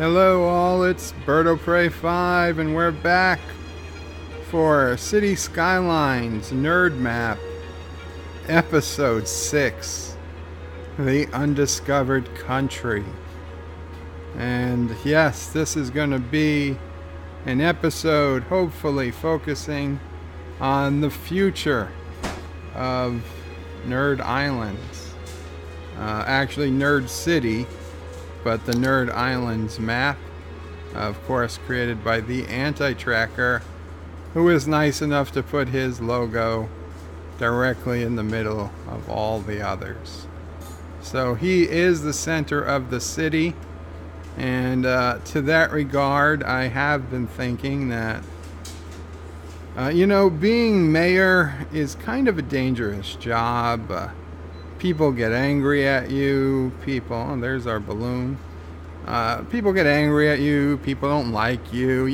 Hello all, it's BirdoPrey5 and we're back for Cities Skylines Nerd Map Episode 6, The Undiscovered Country. And yes, this is going to be an episode hopefully focusing on the future of Nerd Islands. Actually Nerd City, but the Nerd Islands map, of course created by the Anti-Tracker, who is nice enough to put his logo directly in the middle of all the others. So he is the center of the city, and to that regard I have been thinking that being mayor is kind of a dangerous job. People get angry at you. There's our balloon. People get angry at you. People don't like you.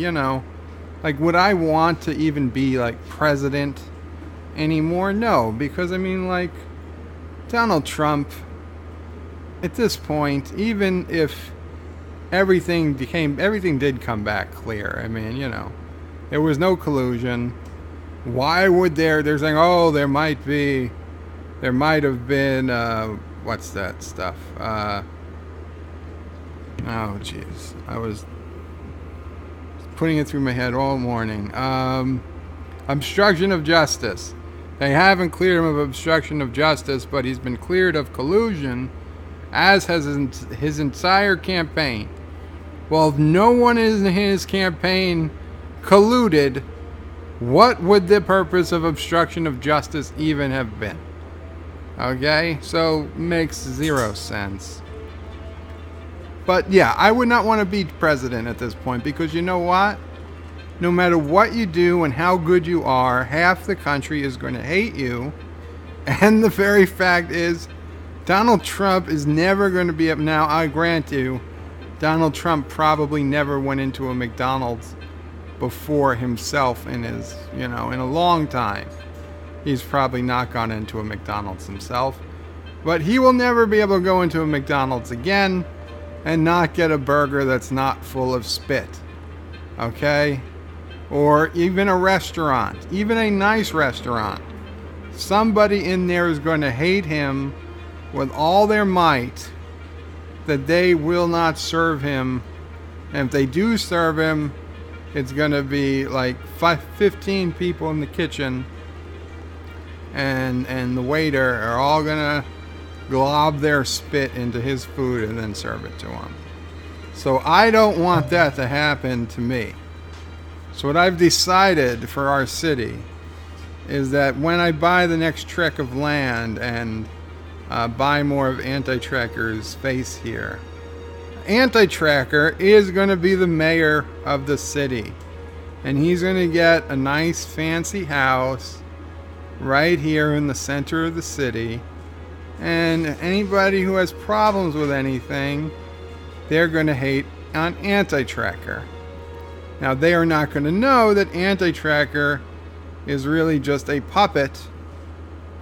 Like, would I want to even be like president anymore? No, because like Donald Trump, at this point, even if everything did come back clear. There was no collusion. Why would they're saying, oh, there might have been, what's that stuff? Oh, jeez. I was putting it through my head all morning. Obstruction of justice. They haven't cleared him of obstruction of justice, but he's been cleared of collusion, as has his entire campaign. Well, if no one in his campaign colluded, what would the purpose of obstruction of justice even have been? Okay, so makes zero sense. But yeah, I would not want to be president at this point, because you know what? No matter what you do and how good you are, half the country is going to hate you. And the very fact is, Donald Trump is never going to be up. Now, I grant you, Donald Trump probably never went into a McDonald's before himself in his, in a long time. He's probably not gone into a McDonald's himself. But he will never be able to go into a McDonald's again and not get a burger that's not full of spit. Okay? Or even a restaurant. Even a nice restaurant. Somebody in there is going to hate him with all their might that they will not serve him. And if they do serve him, it's going to be like 15 people in the kitchen. And the waiter are all gonna glob their spit into his food and then serve it to him. So I don't want that to happen to me. So what I've decided for our city is that when I buy the next trek of land and buy more of Anti-Tracker's face here, Anti-Tracker is going to be the mayor of the city. And he's going to get a nice fancy house right here in the center of the city, and anybody who has problems with anything, they're going to hate on Anti-Tracker. Now, they are not going to know that Anti-Tracker is really just a puppet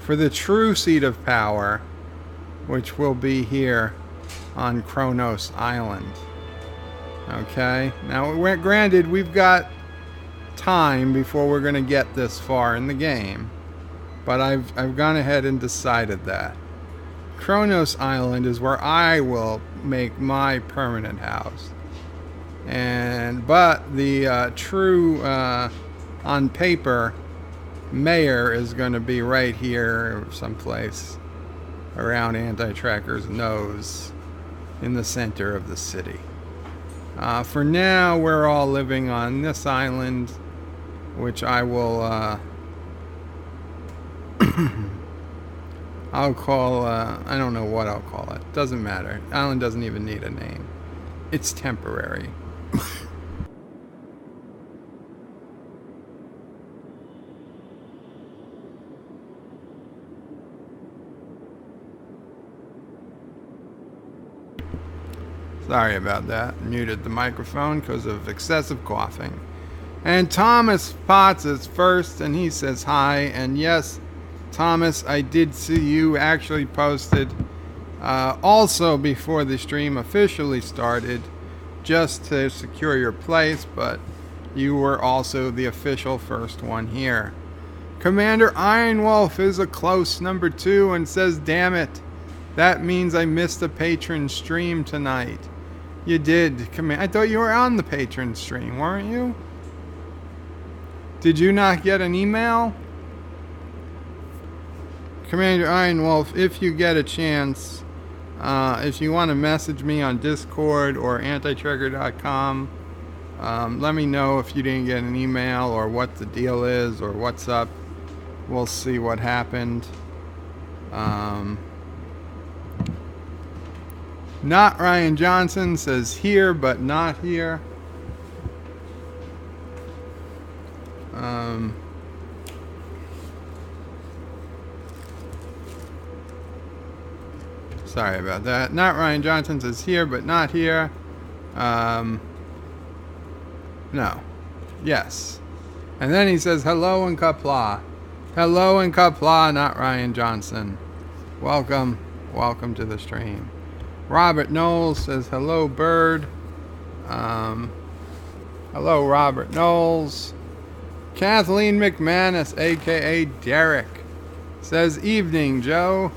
for the true seat of power, which will be here on Kronos Island. Okay? Now, granted, we've got time before we're going to get this far in the game. But I've gone ahead and decided that Kronos Island is where I will make my permanent house. But the true, on paper, mayor is going to be right here, someplace around Anti-Tracker's nose, in the center of the city. For now, we're all living on this island, which I will I'll call, I don't know what I'll call it. Doesn't matter. Island doesn't even need a name. It's temporary. Sorry about that. Muted the microphone because of excessive coughing. And Thomas Potts is first, and he says hi. And yes, Thomas, I did see you actually posted also before the stream officially started just to secure your place, but you were also the official first one here. Commander Ironwolf is a close number 2 and says, damn it, that means I missed a patron stream tonight. You did. I thought you were on the patron stream, weren't you? Did you not get an email? Commander Ironwolf, if you get a chance, if you want to message me on Discord or antitrigger.com, let me know if you didn't get an email or what the deal is or what's up. We'll see what happened. Not Ryan Johnson says here but not here. Sorry about that. Not Ryan Johnson says here but not here. No. Yes. And then he says hello in Qapla. Hello in Qapla, not Ryan Johnson. Welcome. Welcome to the stream. Robert Knowles says hello, bird. Hello, Robert Knowles. Kathleen McManus, aka Derek, says evening, Joe.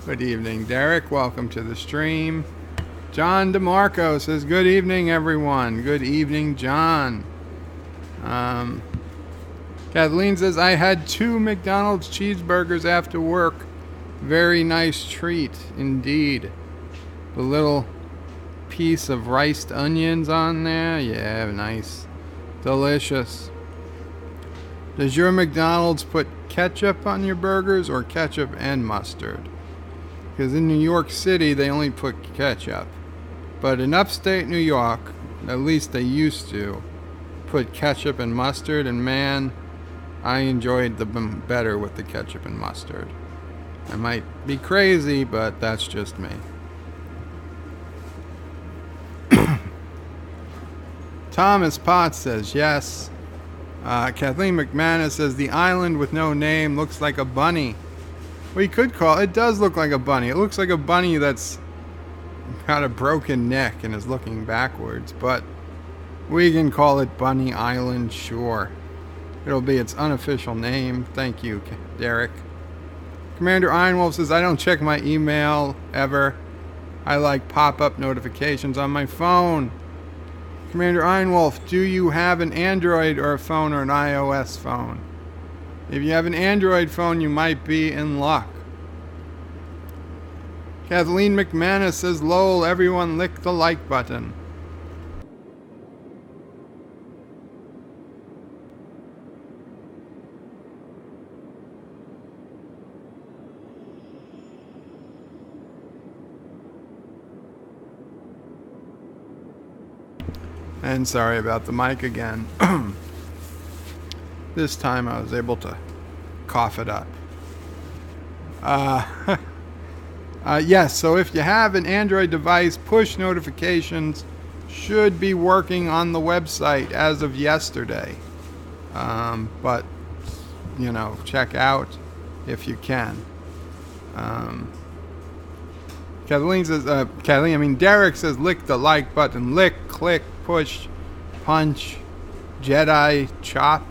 Good evening, Derek. Welcome to the stream. John DeMarco says good evening, everyone. Good evening, John. Kathleen says I had 2 McDonald's cheeseburgers after work. Very nice treat indeed. The little piece of riced onions on there. Yeah, nice. Delicious. Does your McDonald's put ketchup on your burgers or ketchup and mustard? Because in New York City, they only put ketchup. But in upstate New York, at least they used to, put ketchup and mustard. And man, I enjoyed them better with the ketchup and mustard. I might be crazy, but that's just me. Thomas Potts says yes. Kathleen McManus says the island with no name looks like a bunny. We could call it. It does look like a bunny. It looks like a bunny that's got a broken neck and is looking backwards. But we can call it Bunny Island, sure. It'll be its unofficial name. Thank you, Derek. Commander Ironwolf says I don't check my email ever. I like pop-up notifications on my phone. Commander Ironwolf, do you have an Android or a phone or an iOS phone? If you have an Android phone, you might be in luck. Kathleen McManus says, lol, everyone lick the like button. And sorry about the mic again. This time I was able to cough it up. Yes, so if you have an Android device, push notifications should be working on the website as of yesterday. But, you know, check out if you can. Derek says lick the like button. Lick, click, push, punch, Jedi chop.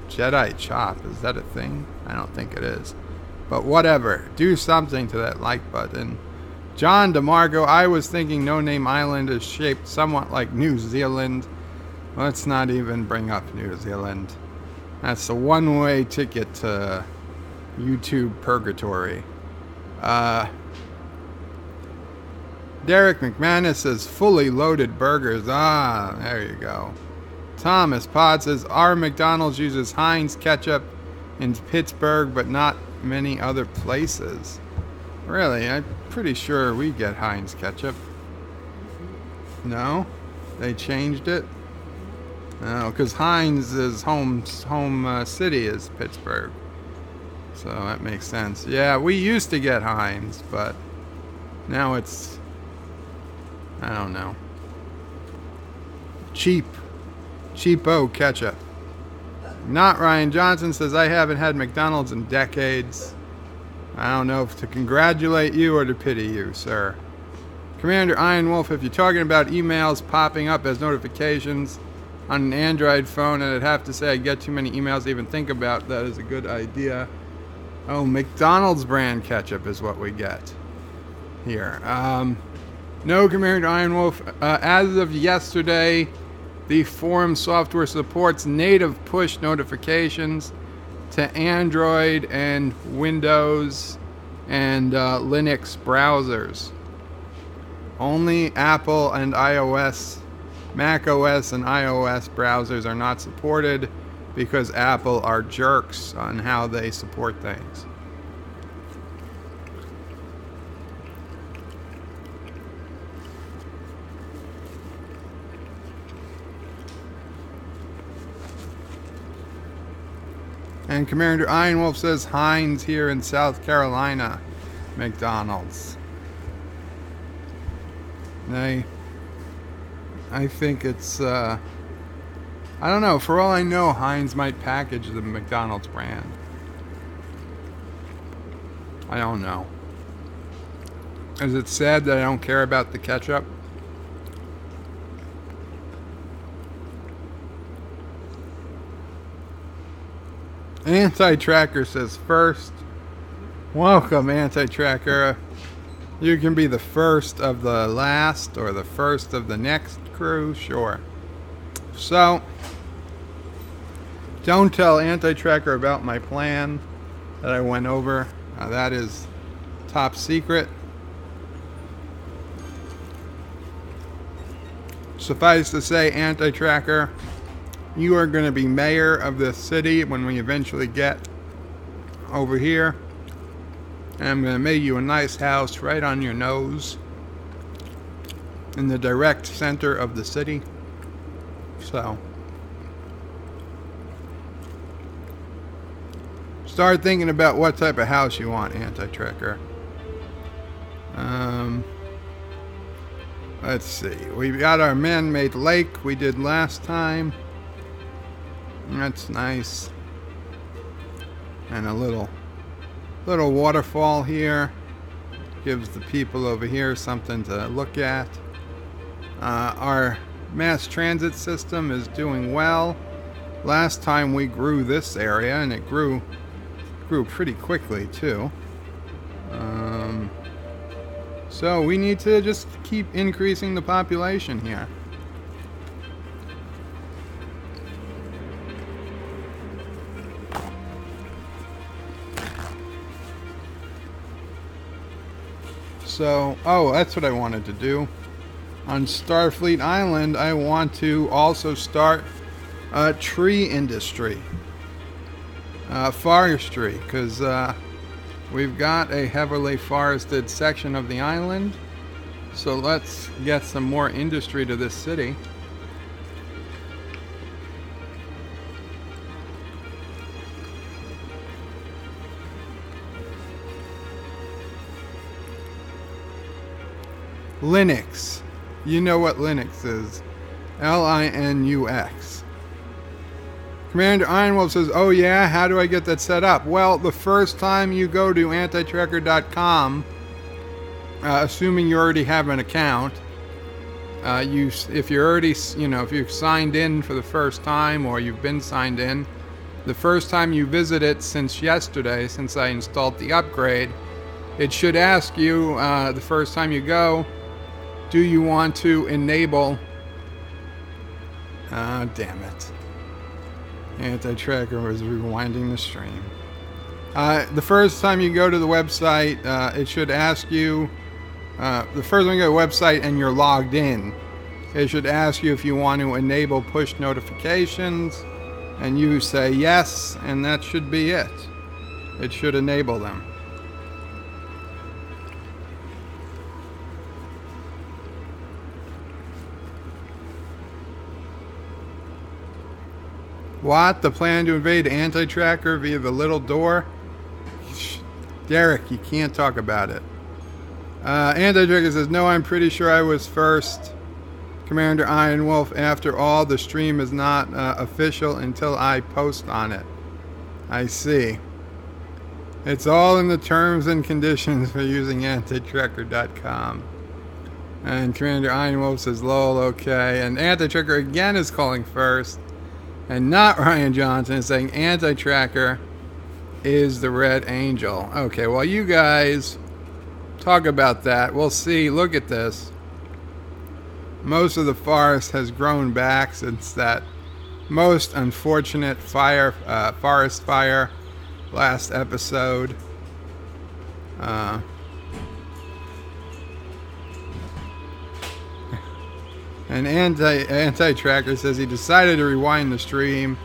Jedi chop, is that a thing? I don't think it is. But whatever, do something to that like button. John DeMarco, I was thinking No Name Island is shaped somewhat like New Zealand. Let's not even bring up New Zealand. That's the one-way ticket to YouTube purgatory. Derek McManus says fully loaded burgers. Ah, there you go. Thomas Potts says our McDonald's uses Heinz ketchup in Pittsburgh, but not many other places. Really? I'm pretty sure we get Heinz ketchup. No? They changed it? No, because Heinz' home city is Pittsburgh. So that makes sense. Yeah, we used to get Heinz, but now it's, I don't know, cheapo ketchup. Not Ryan Johnson says I haven't had McDonald's in decades. I don't know if to congratulate you or to pity you, sir. Commander Iron Wolf, if you're talking about emails popping up as notifications on an Android phone, and I'd have to say I get too many emails to even think about that is a good idea. Oh, McDonald's brand ketchup is what we get here. No, Commander Iron Wolf. As of yesterday, the forum software supports native push notifications to Android and Windows and Linux browsers. Only Apple and iOS, Mac OS and iOS browsers are not supported because Apple are jerks on how they support things. And Commander Iron Wolf says Heinz here in South Carolina, McDonald's. I think it's, I don't know. For all I know, Heinz might package the McDonald's brand. I don't know. Is it sad that I don't care about the ketchup? Anti-Tracker says first. Welcome, Anti-Tracker. You can be the first of the last or the first of the next crew, sure. So, don't tell Anti-Tracker about my plan that I went over. That is top secret. Suffice to say, Anti-Tracker, you are going to be mayor of this city when we eventually get over here. And I'm going to make you a nice house right on your nose in the direct center of the city. So, start thinking about what type of house you want, Anti-Tracker. Let's see. We've got our man-made lake we did last time. That's nice. And a little waterfall here. Gives the people over here something to look at. Our mass transit system is doing well. Last time we grew this area, and it grew pretty quickly too. So we need to just keep increasing the population here. So, oh, that's what I wanted to do. On Starfleet Island, I want to also start a tree industry. Forestry, because we've got a heavily forested section of the island. So let's get some more industry to this city. Linux. You know what Linux is. Linux. Commander Ironwolf says, oh yeah, how do I get that set up? Well, the first time you go to antitracker.com, assuming you already have an account, if you're already, if you've signed in for the first time or you've been signed in, the first time you visit it since yesterday, since I installed the upgrade, it should ask you the first time you go, do you want to enable... damn it. Anti-Tracker was rewinding the stream. The first time you go to the website, it should ask you... the first time you go to the website and you're logged in, it should ask you if you want to enable push notifications, and you say yes, and that should be it. It should enable them. What? The plan to invade Anti-Tracker via the little door? Derek, you can't talk about it. Anti-Tracker says, no, I'm pretty sure I was first. Commander Iron Wolf, after all, the stream is not official until I post on it. I see. It's all in the terms and conditions for using antitracker.com. And Commander Einwolf says lol, okay. And Anti-Tracker again is calling first. And not Ryan Johnson is saying Anti-Tracker is the Red Angel. Okay, well you guys talk about that. We'll see. Look at this. Most of the forest has grown back since that most unfortunate forest fire last episode. And Anti-Tracker says he decided to rewind the stream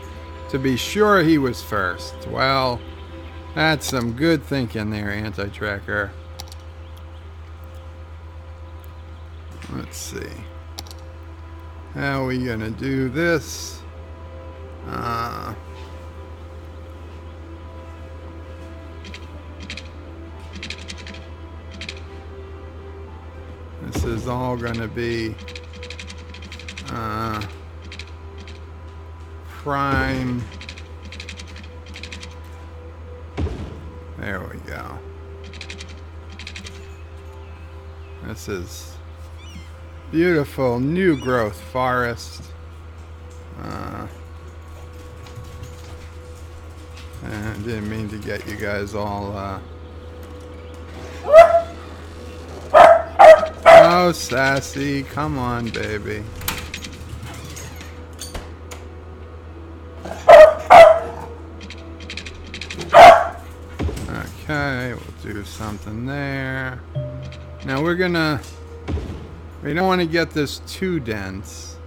to be sure he was first. Well, that's some good thinking there, Anti-Tracker. Let's see. How are we gonna do this? This is all gonna be prime. There we go. This is beautiful new growth forest. I didn't mean to get you guys all oh, Sassy, come on, baby. Okay, we'll do something there. Now we don't want to get this too dense,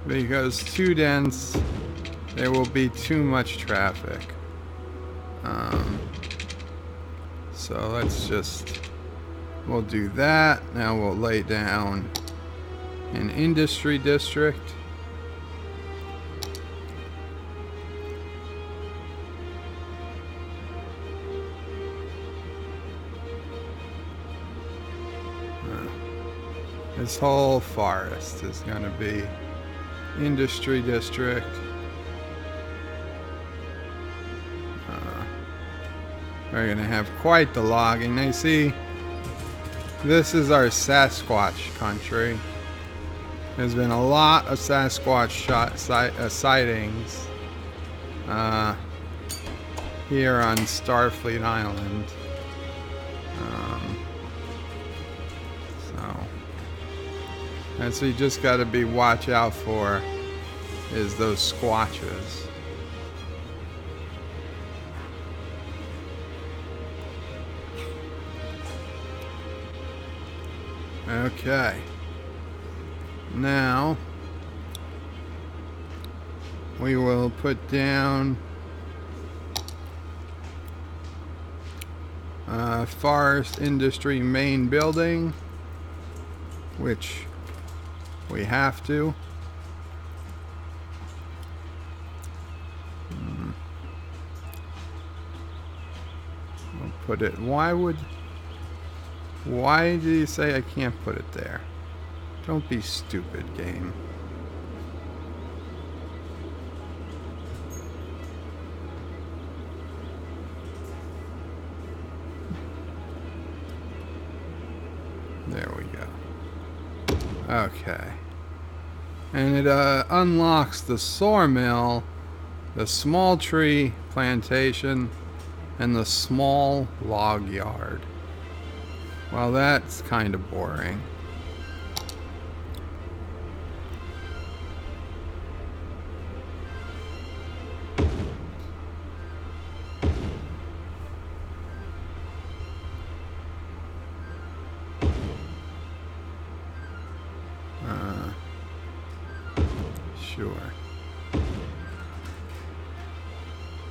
because too dense, there will be too much traffic. So we'll do that. Now we'll lay down an industry district. This whole forest is going to be industry district. We're going to have quite the logging. Now you see, this is our Sasquatch country. There's been a lot of Sasquatch sightings here on Starfleet Island. And so you just got to watch out for is those squatches. Okay. Now we will put down forest industry main building, which we have to. We'll put it. Why do you say I can't put it there? Don't be stupid, game. There we go. Okay. And it unlocks the sawmill, the small tree plantation, and the small log yard. Well, that's kind of boring. Sure.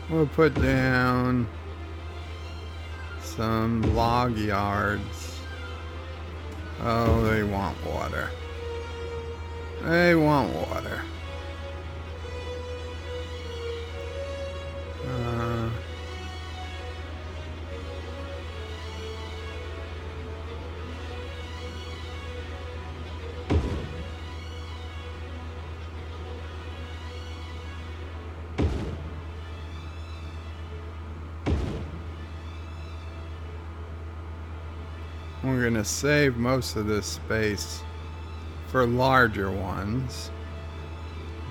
We'll put down some log yards. Oh, they want water. They want water. We're going to save most of this space for larger ones,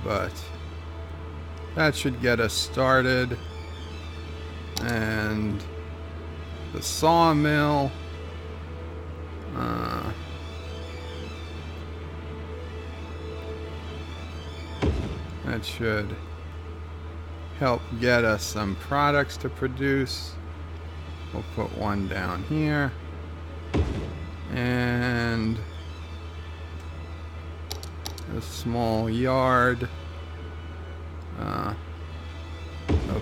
but that should get us started. And the sawmill, that should help get us some products to produce. We'll put one down here, and a small yard. I'll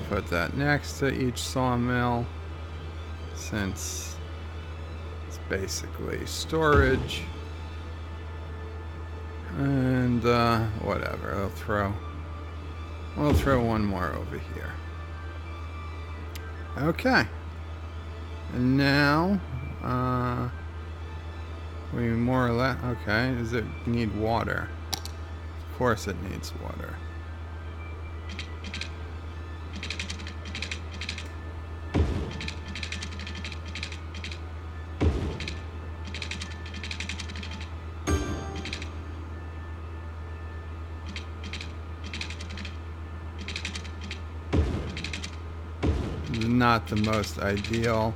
put that next to each sawmill, since it's basically storage. And whatever, we'll throw one more over here. Okay. And now, we more or less, okay, does it need water? Of course it needs water. Not the most ideal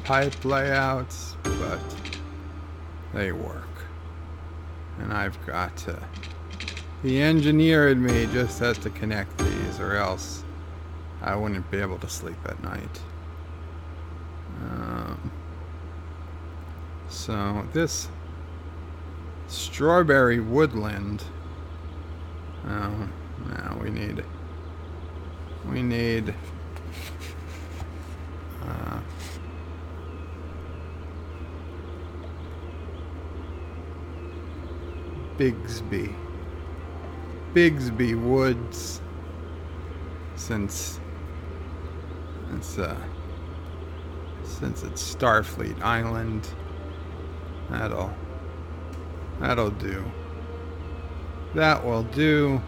pipe layouts, but they work. And I've got to, the engineer in me just has to connect these, or else I wouldn't be able to sleep at night. So this strawberry woodland, no, we need Bigsby Woods, since it's Starfleet Island. That'll do. That will do.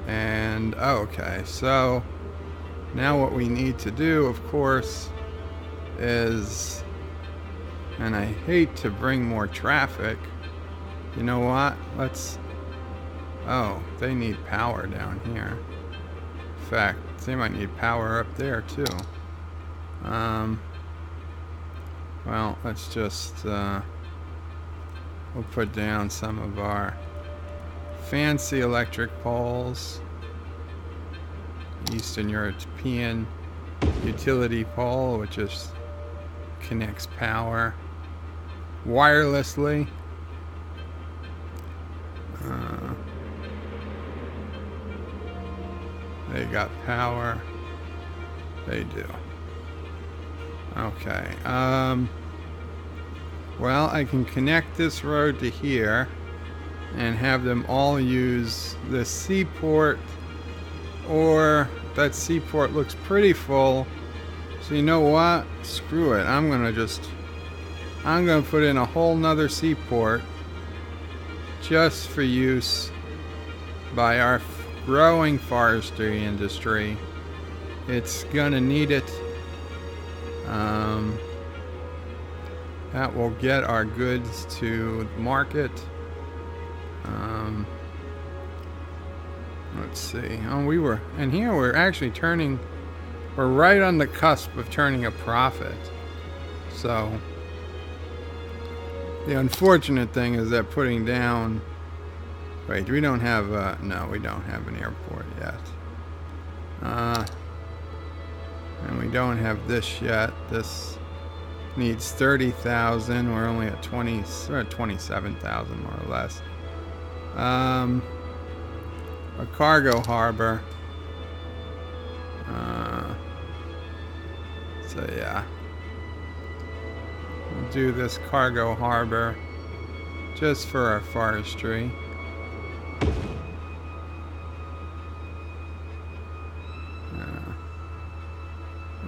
And okay, so now what we need to do, of course, is, and I hate to bring more traffic. You know what? Oh, they need power down here. In fact, they might need power up there too. Well, let's just, we'll put down some of our fancy electric poles. Eastern European utility pole, which just connects power wirelessly. They got power. They do. Okay. Well, I can connect this road to here and have them all use the seaport, or that seaport looks pretty full. So you know what? Screw it. I'm gonna put in a whole nother seaport just for use by our growing forestry industry. It's gonna need it. That will get our goods to the market. Let's see. Oh, we're actually we're right on the cusp of turning a profit. So the unfortunate thing is that putting down, wait, we don't have no, we don't have an airport yet. And we don't have this yet. This needs 30,000. We're only at 27,000 more or less. A cargo harbor. So yeah, we'll do this cargo harbor just for our forestry.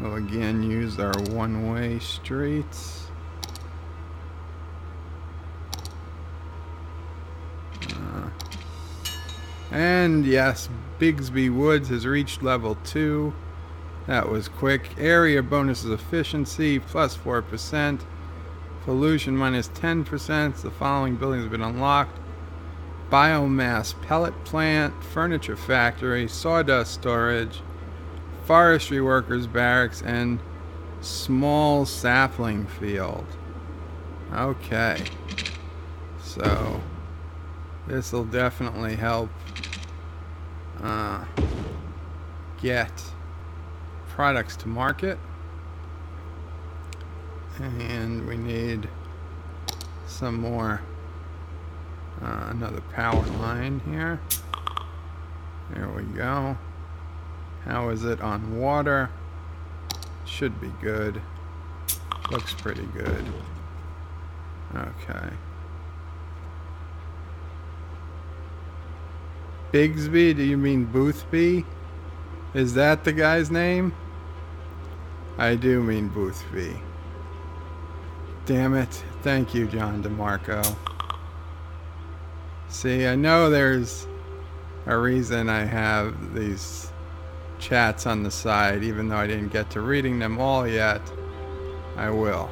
We'll again use our one-way streets. And yes, Bigsby Woods has reached level 2. That was quick. Area bonuses efficiency plus 4%. Pollution minus 10%. The following buildings have been unlocked: biomass pellet plant, furniture factory, sawdust storage, forestry workers barracks, and small sapling field. Okay. So this will definitely help get products to market. And we need some more, another power line here. There we go. How is it on water? Should be good. Looks pretty good. Okay. Bigsby? Do you mean Boothby? Is that the guy's name? I do mean Boothby. Damn it. Thank you, John DeMarco. See, I know there's a reason I have these chats on the side, even though I didn't get to reading them all yet. I will.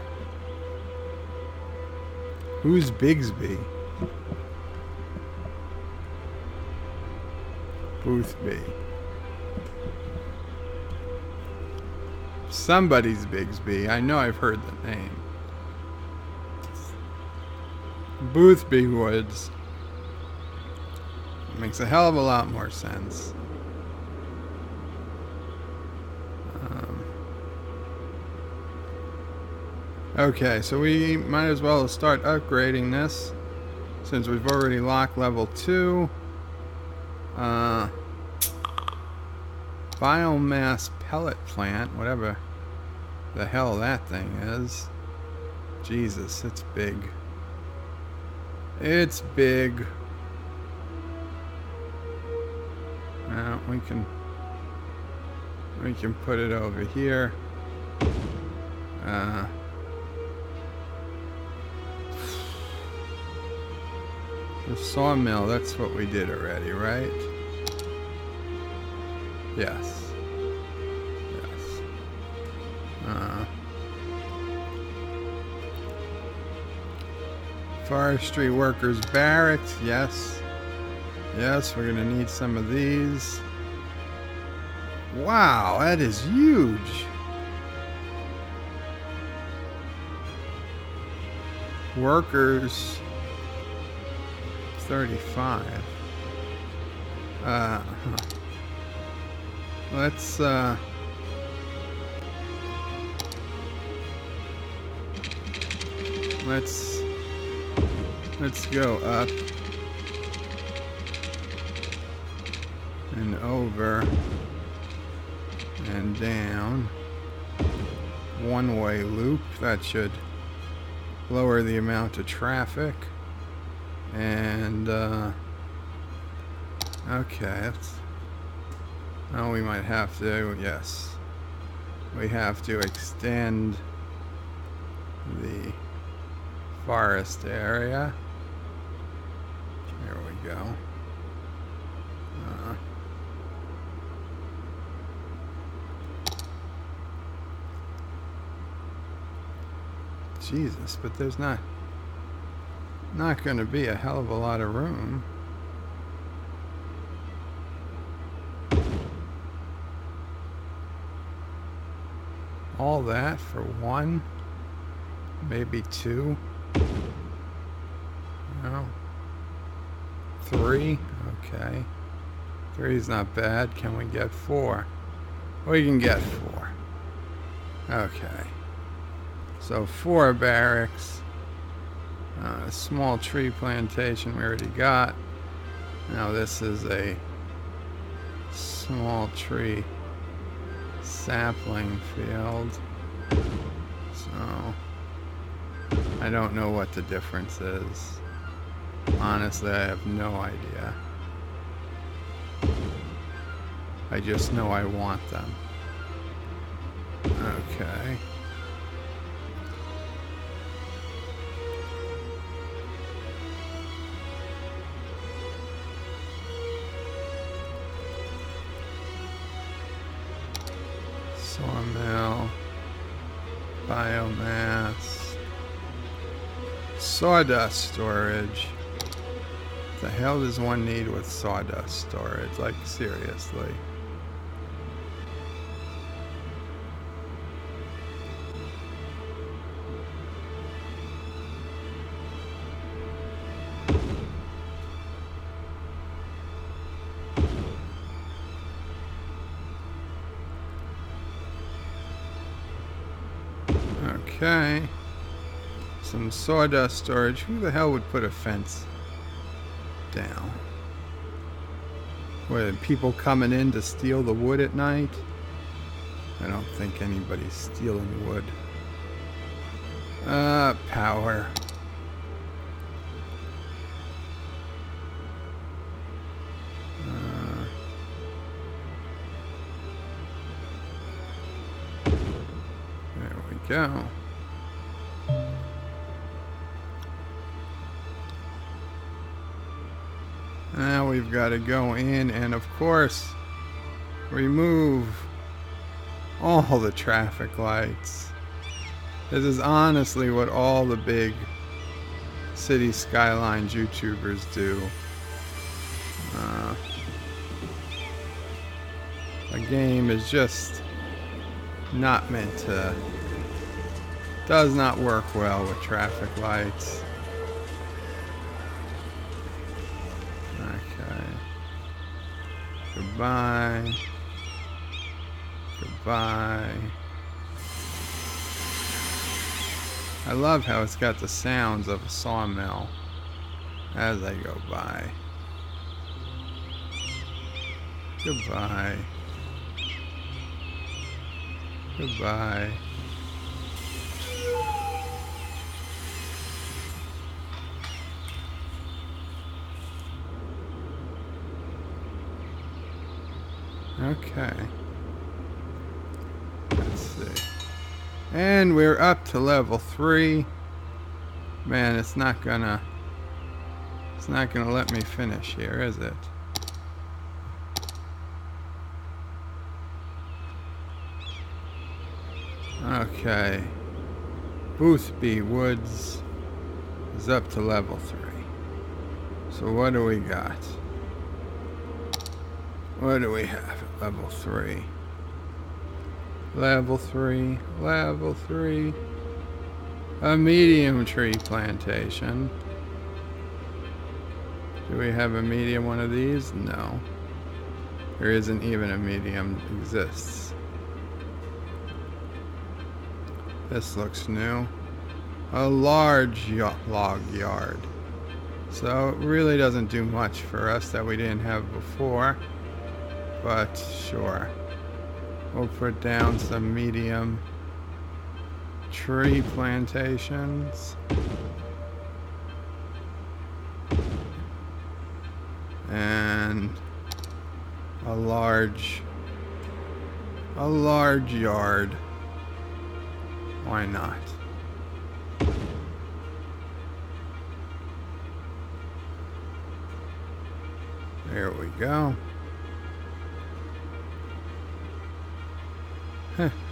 Who's Bigsby? Boothby. Somebody's Bigsby. I know I've heard the name. Boothby Woods. Makes a hell of a lot more sense. Okay, so we might as well start upgrading this since we've already locked level 2. Biomass pellet plant, whatever the hell that thing is. Jesus, it's big. It's big. Now we can put it over here. The sawmill, that's what we did already, right? Yes. Yes. Forestry workers barracks, yes. Yes, we're gonna need some of these. Wow, that is huge. Workers 35. Let's go up and over and down. One-way loop. That should lower the amount of traffic. And okay, we might have to, yes, we have to extend the forest area. There we go. Jesus, but there's not going to be a hell of a lot of room. All that for one, maybe two, no, three, okay. Three's not bad. Can we get four? We can get four. Okay. So 4 barracks. A small tree plantation we already got. Now this is a small tree sapling field. So I don't know what the difference is. Honestly, I have no idea. I just know I want them. Okay. Sawmill, biomass, Sawdust storage. What the hell does one need with sawdust storage? Like, seriously. Okay. Some sawdust storage. Who the hell would put a fence down? What, people coming in to steal the wood at night? I don't think anybody's stealing wood. Power. There we go. Now we've got to go in and, of course, remove all the traffic lights. This is honestly what all the big Cities Skylines YouTubers do. The game is just not meant to, does not work well with traffic lights. Okay. Goodbye. Goodbye. I love how it's got the sounds of a sawmill as I go by. Goodbye. Goodbye. Okay. Let's see. And we're up to level 3. Man, it's not gonna let me finish here, is it? Okay. Boothby Woods is up to level 3. So what do we got? What do we have at level 3? Level 3, level 3. A medium tree plantation. Do we have a medium one of these? No. There isn't even a medium exists. This looks new. A large log yard. So it really doesn't do much for us that we didn't have before. But sure. We'll put down some medium tree plantations. And a large yard. Why not? There we go.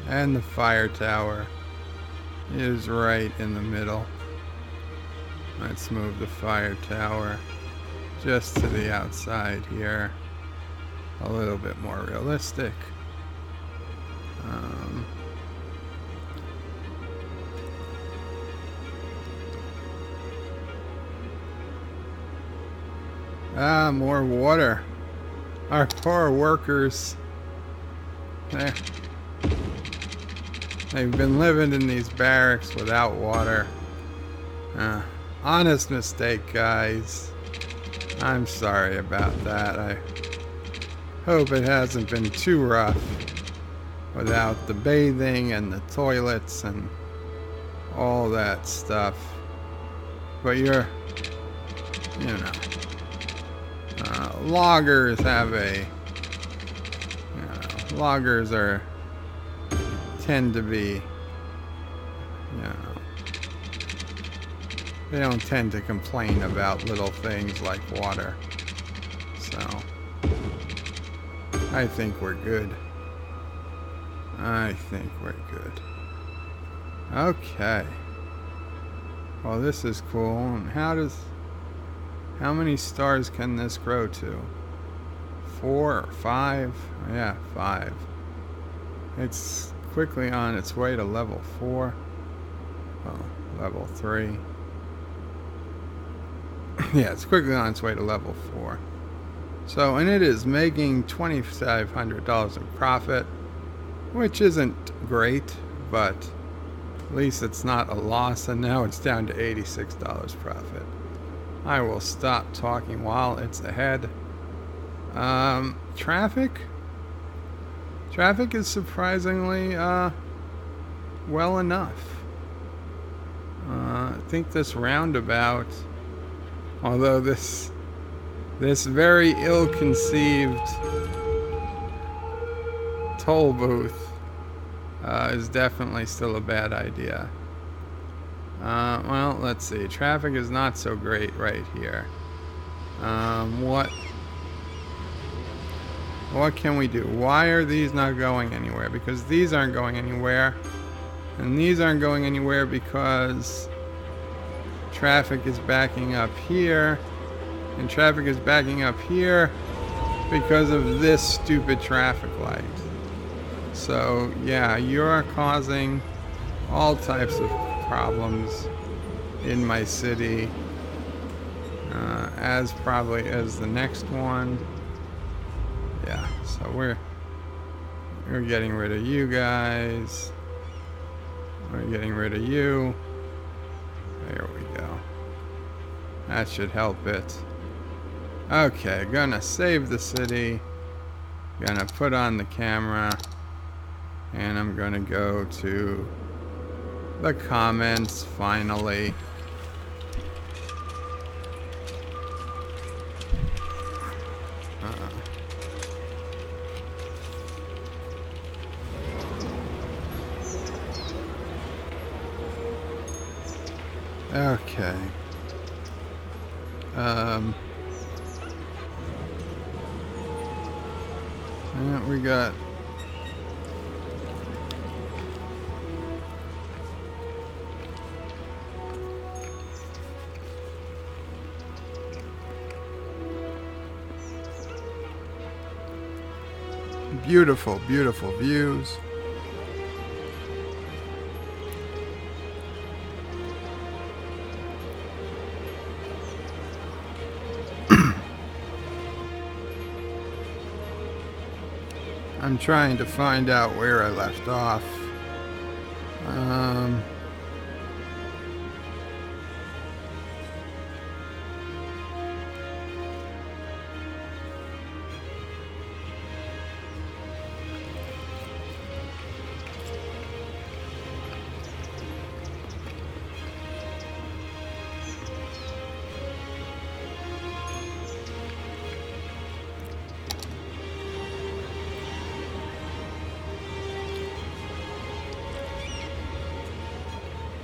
And the fire tower is right in the middle. Let's move the fire tower just to the outside here. A little bit more realistic. More water. Our poor workers. There. They've been living in these barracks without water. Honest mistake, guys. I'm sorry about that. I hope it hasn't been too rough without the bathing and the toilets and all that stuff. But loggers have loggers tend to be, they don't tend to complain about little things like water. So, I think we're good. I think we're good. Okay. Well, this is cool. And how many stars can this grow to? 4 or 5? Yeah, 5. It's quickly on its way to level 4. Oh, level 3. Yeah, it's quickly on its way to level 4. So, and it is making $2,500 in profit, which isn't great, but at least it's not a loss, and now it's down to $86 profit. I will stop talking while it's ahead. Traffic is surprisingly well enough. I think this roundabout, although this very ill-conceived toll booth is definitely still a bad idea. Well, let's see. Traffic is not so great right here. What can we do? Why are these not going anywhere? Because these aren't going anywhere. And these aren't going anywhere because traffic is backing up here. And traffic is backing up here because of this stupid traffic light. So, yeah, you're causing all types of problems in my city. As probably as the next one. Yeah, so we're getting rid of you guys. We're getting rid of you. There we go. That should help it. Okay, gonna save the city. Gonna put on the camera. And I'm gonna go to the comments finally. Okay. Yeah, we got beautiful, beautiful views. I'm trying to find out where I left off.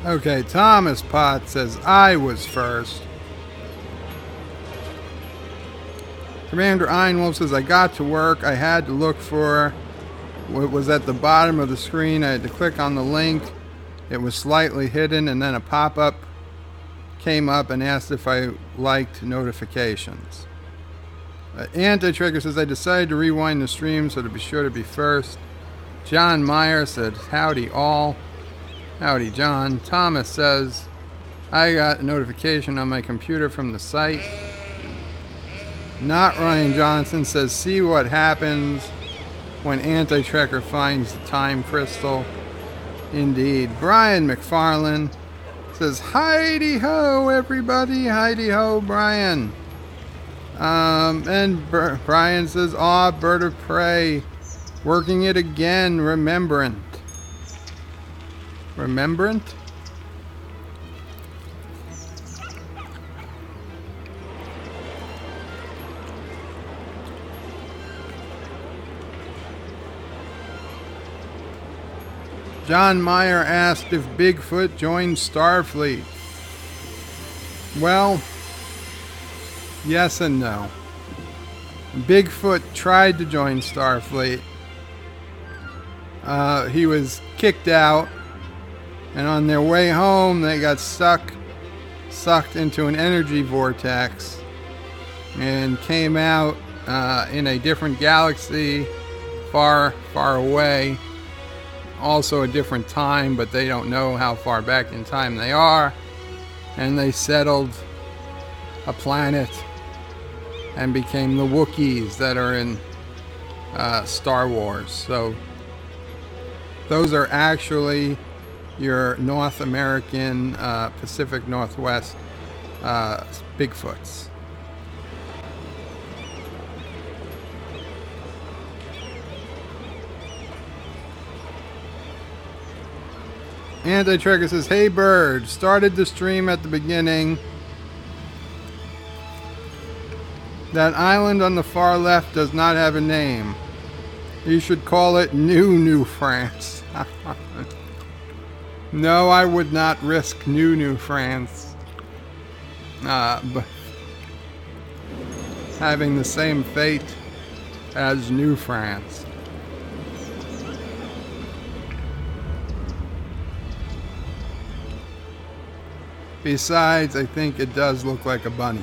Okay, Thomas Potts says, I was first. Commander Einwolf says, I got to work. I had to look for what was at the bottom of the screen. I had to click on the link. It was slightly hidden, and then a pop-up came up and asked if I liked notifications. Anti-Trigger says, I decided to rewind the stream so to be sure to be first. John Meyer said, howdy all. Howdy, John. Thomas says, I got a notification on my computer from the site. Not Ryan Johnson says, see what happens when Anti-Trekker finds the time crystal. Indeed. Brian McFarlane says, hi-de-ho, everybody. Hi-de-ho, Brian. And Brian says, aw, bird of prey. Working it again, Remembrant. Remembrant? John Meyer asked if Bigfoot joined Starfleet. Well, yes and no. Bigfoot tried to join Starfleet. He was kicked out. And on their way home, they got stuck sucked into an energy vortex and came out in a different galaxy far, far away. Also a different time, but they don't know how far back in time they are. And they settled a planet and became the Wookiees that are in Star Wars. So those are actually your North American, Pacific Northwest Bigfoots. Anti-Tracker says, "Hey bird, started the stream at the beginning. That island on the far left does not have a name. You should call it New France." No, I would not risk New France but having the same fate as New France. Besides, I think it does look like a bunny.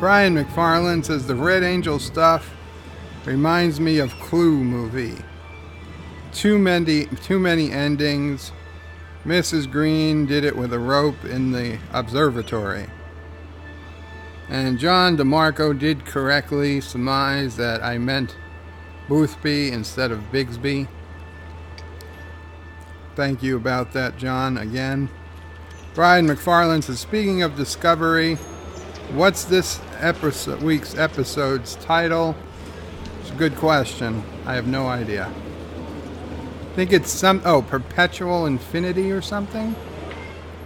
Brian McFarland says the Red Angel stuff reminds me of Clue movie. Too many endings. Mrs. Green did it with a rope in the observatory. And John DeMarco did correctly surmise that I meant Boothby instead of Bigsby. Thank you about that, John, again. Brian McFarland says, speaking of Discovery, what's this week's episode's title? It's a good question. I have no idea. I think it's Perpetual Infinity or something?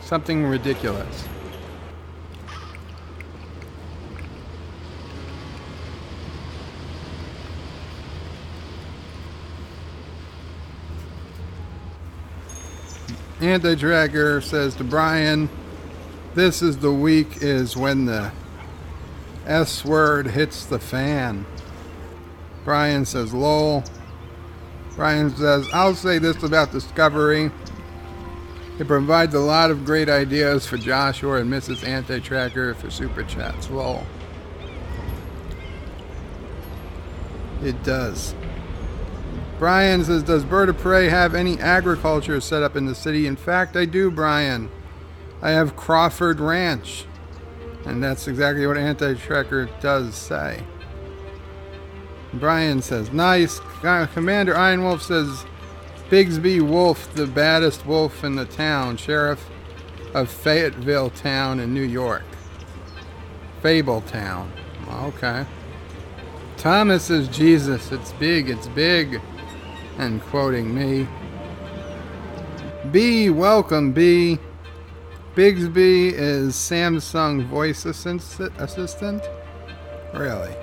Something ridiculous. Anti-Tracker says to Brian, this is the week is when the S word hits the fan. Brian says, lol. Brian says, I'll say this about Discovery. It provides a lot of great ideas for Joshua and Mrs. Anti-Tracker for Super Chats. Lol. It does. Brian says, does Bird of Prey have any agriculture set up in the city? In fact, I do, Brian. I have Crawford Ranch. And that's exactly what Anti-Tracker does say. Brian says, nice. Commander Ironwolf says, Bigsby Wolf, the baddest wolf in the town. Sheriff of Fayetteville Town in New York. Fabletown. Okay. Thomas says, Jesus, it's big, it's big. And quoting me. B, welcome, B. Bigsby is Samsung voice assistant? Really?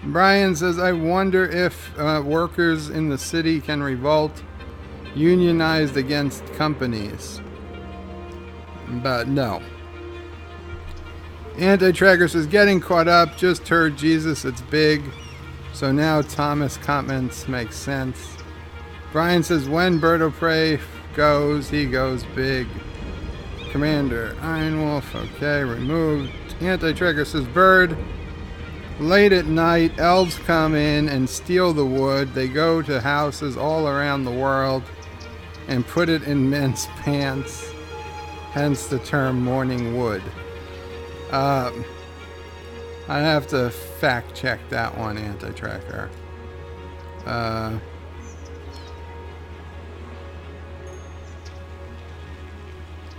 Brian says, I wonder if workers in the city can revolt unionized against companies. But no. Anti-Tracker says, getting caught up, just heard Jesus, it's big. So now Thomas' comments make sense. Brian says, when Bird of Prey goes, he goes big. Commander Ironwolf, okay, removed. Anti-Tracker says, Bird, late at night, elves come in and steal the wood. They go to houses all around the world and put it in men's pants. Hence the term morning wood. I have to fact check that one, Anti-Tracker.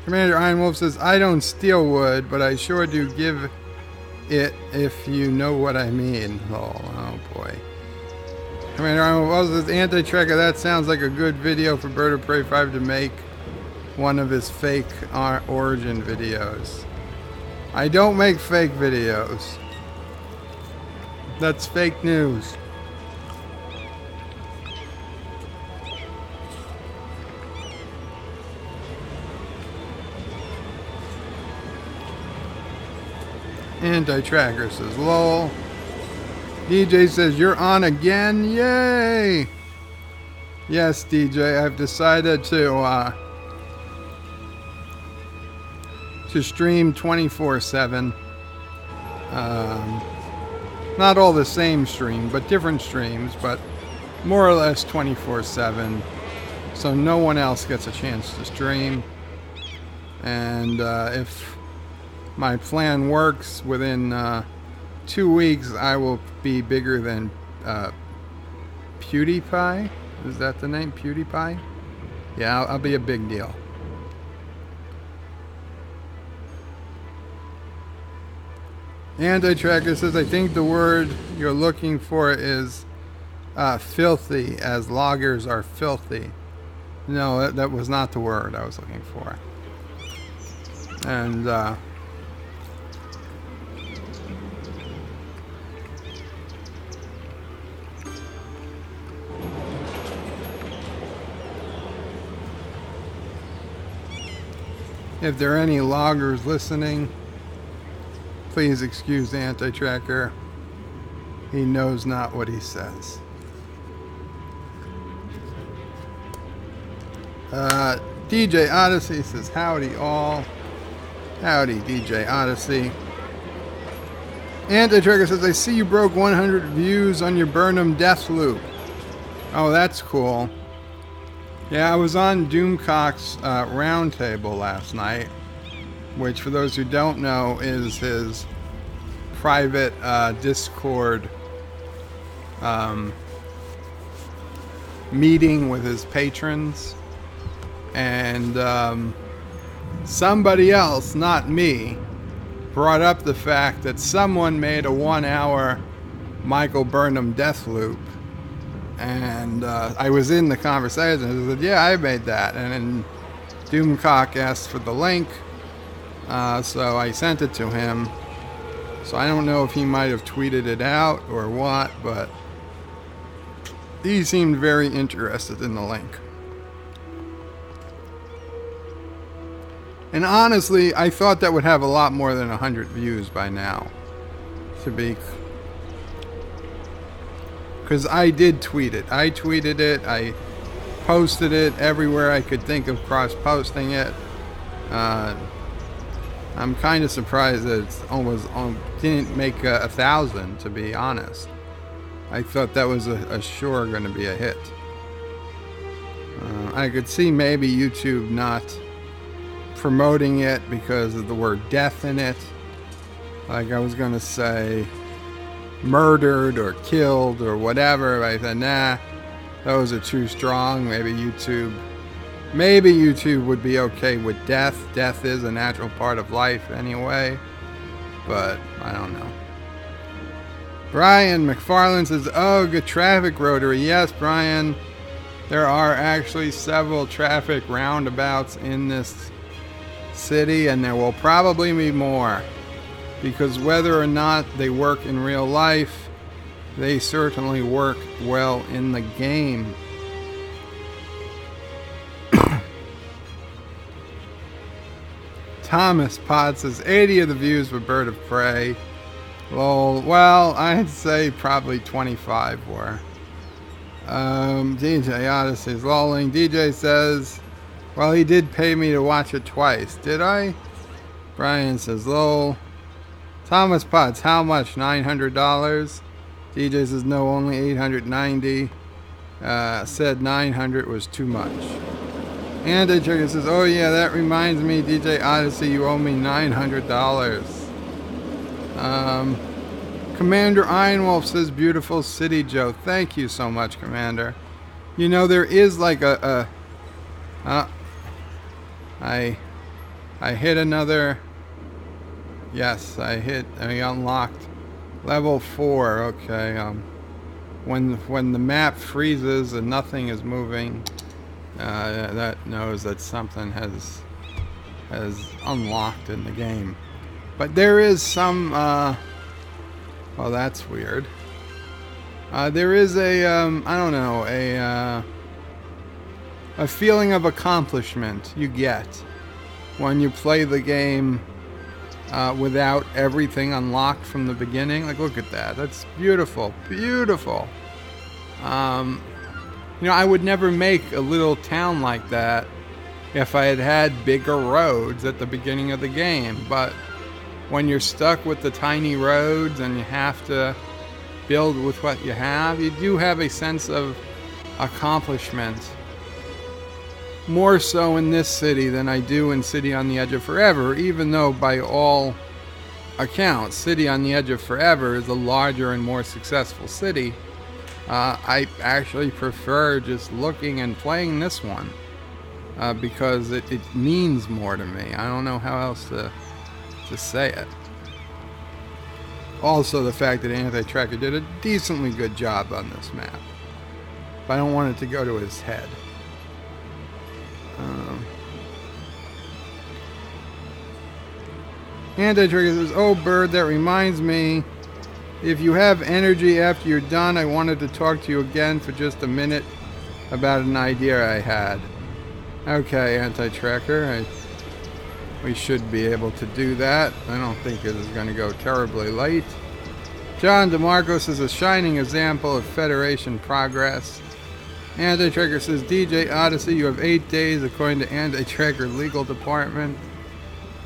Commander Ironwolf says, I don't steal wood, but I sure do give it if you know what I mean. Oh boy. Commander Ironwolf says, Anti-Tracker, that sounds like a good video for Bird of Prey 5 to make one of his fake origin videos. I don't make fake videos. That's fake news. Anti-tracker says, lol. DJ says, you're on again? Yay! Yes, DJ, I've decided to stream 24/7. Not all the same stream, but different streams, but more or less 24/7. So no one else gets a chance to stream. And if my plan works, within 2 weeks I will be bigger than PewDiePie. Is that the name? PewDiePie? Yeah, I'll be a big deal. Anti-tracker says, I think the word you're looking for is filthy, as loggers are filthy. No, that was not the word I was looking for. And if there are any loggers listening, please excuse the anti-tracker. He knows not what he says. DJ Odyssey says, howdy all. Howdy, DJ Odyssey. Anti-tracker says, I see you broke 100 views on your Burnham death loop. Oh, that's cool. Yeah, I was on Doomcock's roundtable last night, which, for those who don't know, is his private Discord meeting with his patrons. And somebody else, not me, brought up the fact that someone made a 1-hour Michael Burnham death loop. And I was in the conversation. I said, yeah, I made that. And then Doomcock asked for the link. So I sent it to him. So I don't know if he might have tweeted it out or what, but he seemed very interested in the link. And honestly, I thought that would have a lot more than 100 views by now. Because I did tweet it. I tweeted it. I posted it everywhere I could think of cross-posting it. I'm kind of surprised that it didn't make 1,000, to be honest. I thought that was a sure going to be a hit. I could see maybe YouTube not promoting it because of the word death in it. Like I was going to say murdered or killed or whatever. I said, nah, those are too strong. Maybe YouTube would be okay with death. Death is a natural part of life anyway. But I don't know. Brian McFarland says, oh, good traffic rotary. Yes, Brian. There are actually several traffic roundabouts in this city, and there will probably be more. Because whether or not they work in real life, they certainly work well in the game. Thomas Potts says 80 of the views were Bird of Prey. Lol. Well, I'd say probably 25 were. DJ Odyssey is lolling. DJ says, well, he did pay me to watch it twice. Did I? Brian says, lol. Thomas Potts, how much? $900? DJ says, no, only 890. Said 900 was too much. And DJ says, oh yeah, that reminds me, DJ Odyssey, you owe me $900. Commander Ironwolf says, beautiful city, Joe. Thank you so much, Commander. You know, there is like I hit another. Yes, I unlocked level 4. Okay. When the map freezes and nothing is moving, that knows that something has unlocked in the game. But there is some. Well, that's weird. There is a I don't know, a feeling of accomplishment you get when you play the game without everything unlocked from the beginning. Like, look at that. That's beautiful. Beautiful. I would never make a little town like that if I had had bigger roads at the beginning of the game. But when you're stuck with the tiny roads and you have to build with what you have, you do have a sense of accomplishment. More so in this city than I do in City on the Edge of Forever, even though by all accounts, City on the Edge of Forever is a larger and more successful city. I actually prefer just looking and playing this one because it means more to me. I don't know how else to say it. Also, the fact that Anti-Tracker did a decently good job on this map. But I don't want it to go to his head. Anti-Tracker says, "Oh, Bird, that reminds me. If you have energy after you're done, I wanted to talk to you again for just a minute about an idea I had." Okay, Anti-Tracker. We should be able to do that. I don't think it is going to go terribly late. John DeMarcos is a shining example of Federation progress. Anti-Tracker says, "DJ Odyssey, you have 8 days according to Anti-Tracker legal department."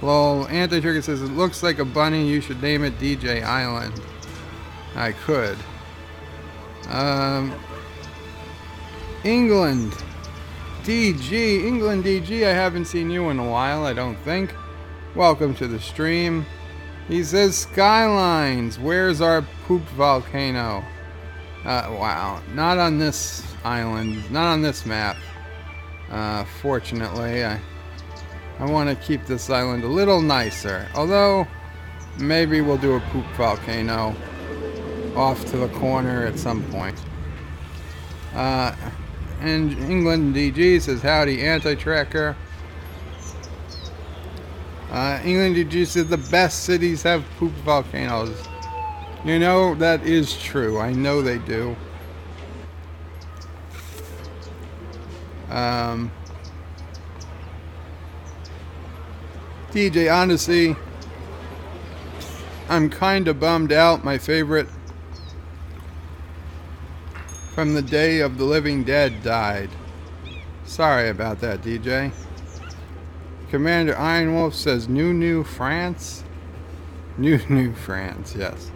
Lol. Anti-Tracker says, "It looks like a bunny. You should name it DJ Island." I could. England DG, I haven't seen you in a while, I don't think. Welcome to the stream. He says, "Skylines, where's our poop volcano?" Wow, not on this island, not on this map. Fortunately, I want to keep this island a little nicer. Although, maybe we'll do a poop volcano off to the corner at some point. And England DG says, "Howdy, Anti-Tracker." England DG says, "The best cities have poop volcanoes." You know, that is true. I know they do. DJ Odyssey, "I'm kinda bummed out. My favorite from the Day of the Living Dead died." Sorry about that, DJ. Commander Ironwolf says, New France? New France, yes.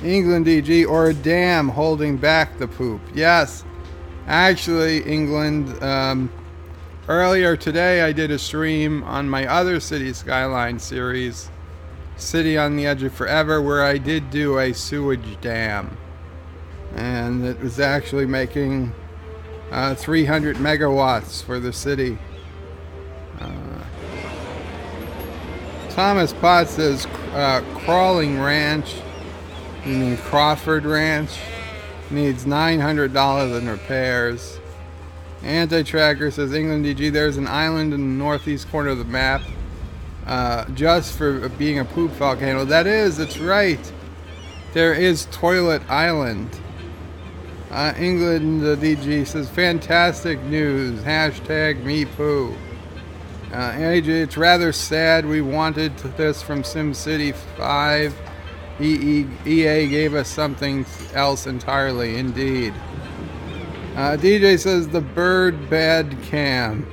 England DG, "Or a dam holding back the poop." Yes. Actually, England, earlier today I did a stream on my other Cities Skylines series, City on the Edge of Forever, where I did do a sewage dam. And it was actually making 300 megawatts for the city. Thomas Potts says, Crawling Ranch, meaning Crawford Ranch, needs $900 in repairs. Anti-Tracker says, "England DG, there's an island in the northeast corner of the map just for being a poop volcano." That's right. There is Toilet Island. England DG says, "Fantastic news. Hashtag me poo." AJ, "It's rather sad. We wanted this from SimCity 5. EA gave us something else entirely." Indeed. DJ says, "The bird bad cam.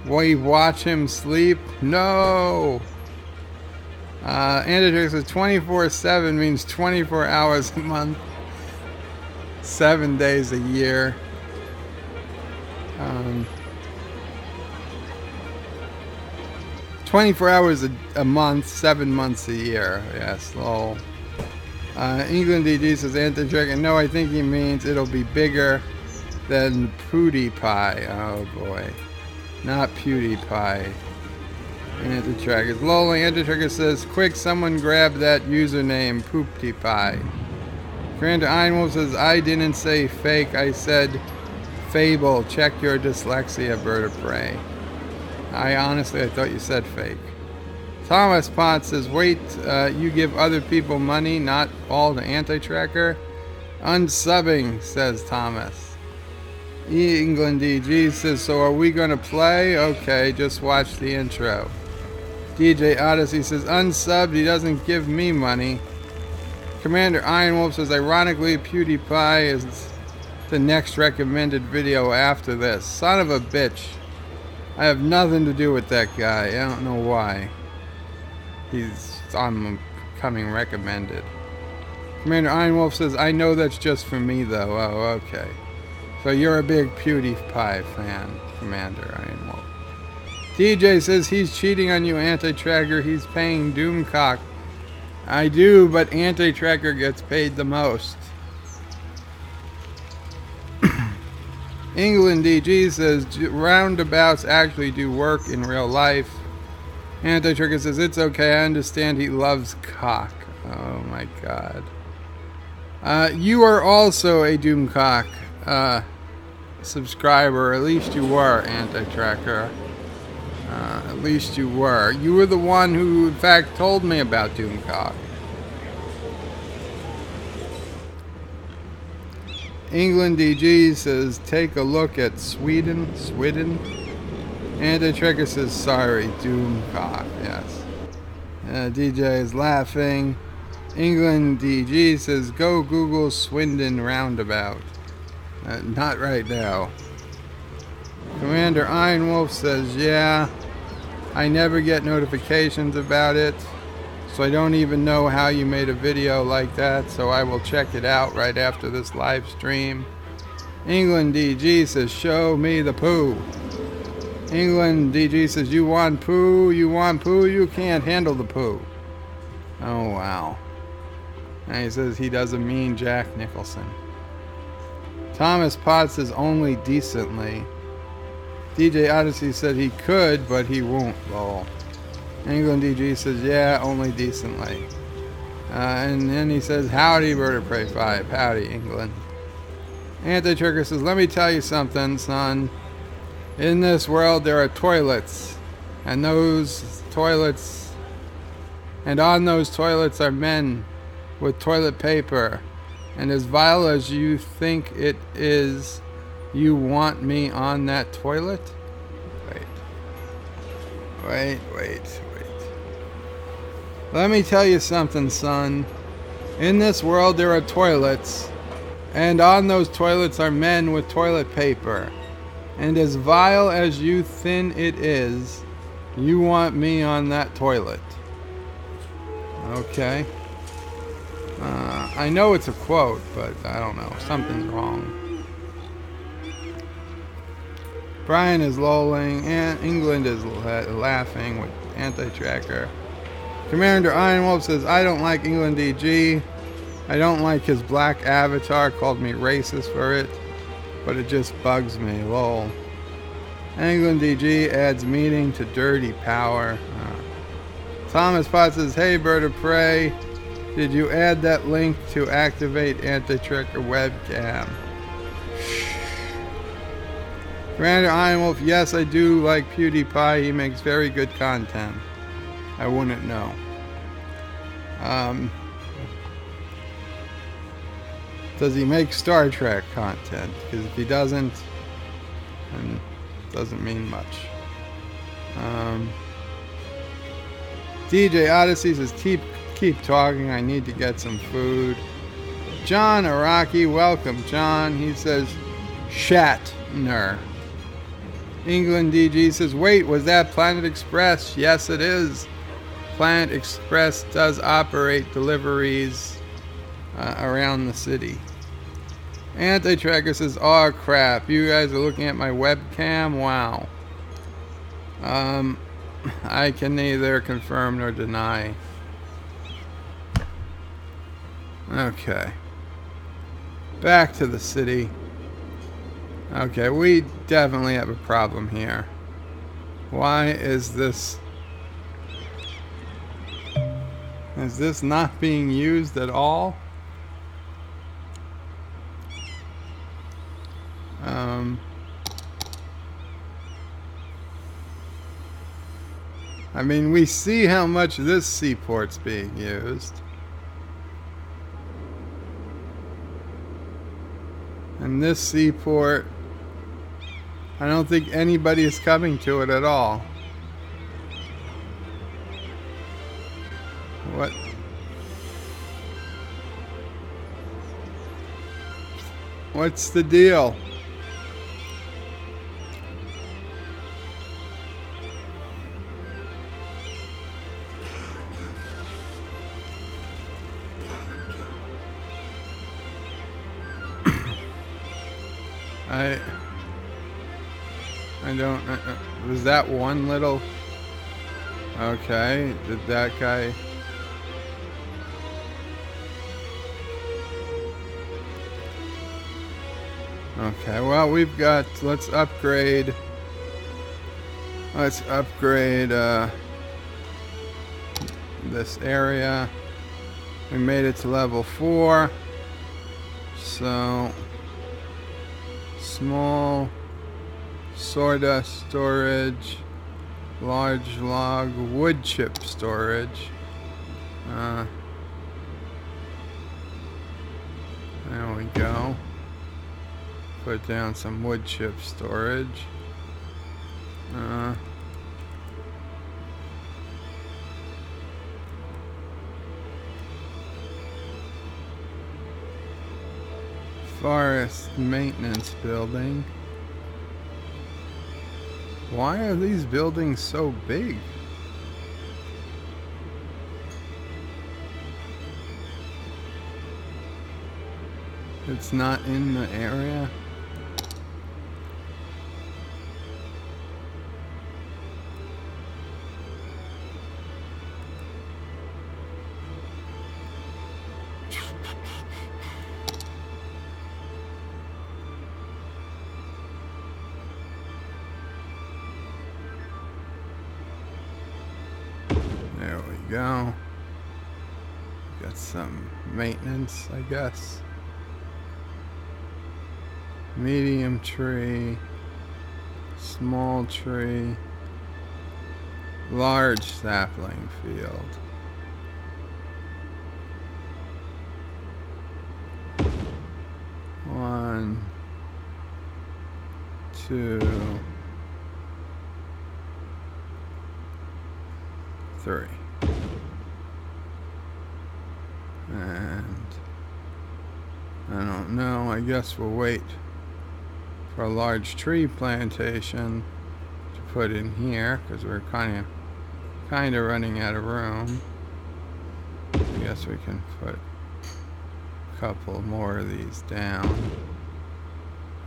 We watch him sleep?" No. Antitrix says 24/7 means 24 hours a month, 7 days a year. 24 hours a month, 7 months a year. Yes, lol. England DD says, "Anti-Dragon, no, I think he means it'll be bigger than PewDiePie." Oh boy. Not PewDiePie. Anti-Tracker. Lol, Anti-Tracker says, "Quick, someone grab that username, PewDiePie." Commander Einwolf says, "I didn't say fake, I said fable. Check your dyslexia, bird of prey." I thought you said fake. Thomas Potts says, "Wait, you give other people money, not all to Anti-Tracker?" Unsubbing, says Thomas. England DG says, "So are we going to play?" Okay, just watch the intro. DJ Odyssey says, unsubbed, he doesn't give me money. Commander Ironwolf says, ironically, PewDiePie is the next recommended video after this. Son of a bitch. I have nothing to do with that guy. I don't know why. He's becoming recommended. Commander Ironwolf says, I know that's just for me, though. Oh, okay. So you're a big PewDiePie fan, Commander Ironwolf. DJ says, he's cheating on you, Anti-Tracker. He's paying Doomcock. I do, but Anti-Tracker gets paid the most. England DG says, roundabouts actually do work in real life. Anti-Tracker says, it's okay, I understand he loves cock. Oh my god. You are also a Doomcock subscriber, at least you were, Anti-Tracker. At least you were. You were the one who, in fact, told me about Doomcock. England DG says, take a look at Sweden. Anti-Tracker says, sorry, Doomcock. Yes. DJ is laughing. England DG says, go Google Swindon Roundabout. Not right now. Commander Ironwolf says, yeah, I never get notifications about it, so I don't even know how you made a video like that, so I will check it out right after this live stream. England DG says, show me the poo. England DG says, you want poo, you can't handle the poo. Oh, wow. And he says he doesn't mean Jack Nicholson. Thomas Potts says, only decently. DJ Odyssey said he could, but he won't, lol. England DG says, yeah, only decently. And then he says, howdy, Bird of Prey 5. Howdy, England. Anti-Trigger says, let me tell you something, son. In this world, there are toilets. And those toilets... And on those toilets are men with toilet paper. And as vile as you think it is, you want me on that toilet? Wait. Let me tell you something, son. In this world, there are toilets. And on those toilets are men with toilet paper. And as vile as you think it is, you want me on that toilet. Okay. I know it's a quote, but I don't know. Something's wrong. Brian is lolling, and England is laughing with Anti-Tracker. Commander Ironwolf says, I don't like England DG. I don't like his black avatar, called me racist for it, but it just bugs me, lol. England DG adds meaning to dirty power. Thomas Potts says, hey, Bird of Prey, did you add that link to activate Anti-Tracker webcam? Commander Ironwolf, yes, I do like PewDiePie. He makes very good content. I wouldn't know. Does he make Star Trek content? Because if he doesn't, then it doesn't mean much. DJ Odyssey says, keep talking. I need to get some food. John Araki, welcome, John. He says, Shatner. England DG says, wait, was that Planet Express? Yes, it is. Planet Express does operate deliveries around the city. Anti-Tracker says, oh crap, you guys are looking at my webcam? Wow. I can neither confirm nor deny. Okay. Back to the city. Okay, we definitely have a problem here. Why is this... Is this not being used at all? I mean, we see how much this seaport's being used. And this seaport, I don't think anybody is coming to it at all. What's the deal? I don't. Was that one little? Okay. Did that guy? Okay. Well, we've got. Let's upgrade. Let's upgrade this area. We made it to level 4. So small sawdust storage, large log wood chip storage. There we go. Put down some wood chip storage. Forest maintenance building. Why are these buildings so big? It's not in the area. There we go. Got some maintenance, I guess. Medium tree, small tree, large sapling field. One, two, three. And I don't know, I guess we'll wait for a large tree plantation to put in here because we're kind of running out of room. I guess we can put a couple more of these down,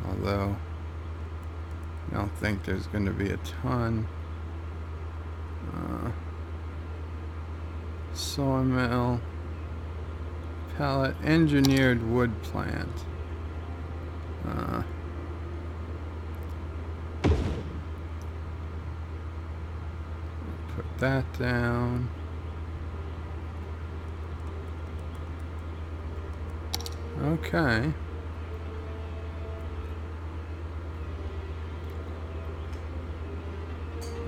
although I don't think there's going to be a ton. Sawmill, pallet, engineered wood plant. Put that down. Okay.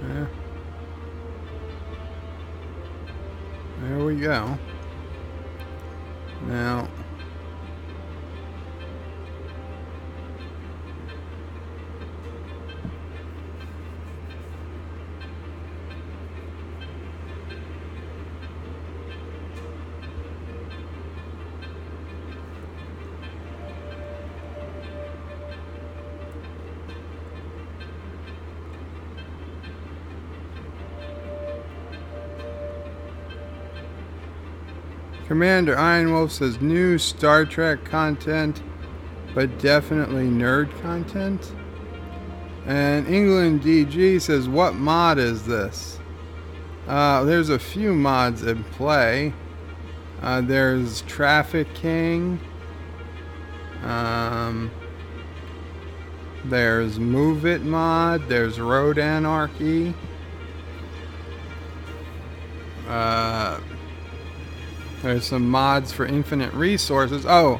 Yeah. There we go. Now, Commander Ironwolf says new Star Trek content, but definitely nerd content. And England DG says, what mod is this? There's a few mods in play. There's Traffic King. There's Move It mod. There's Road Anarchy. There's some mods for infinite resources. Oh,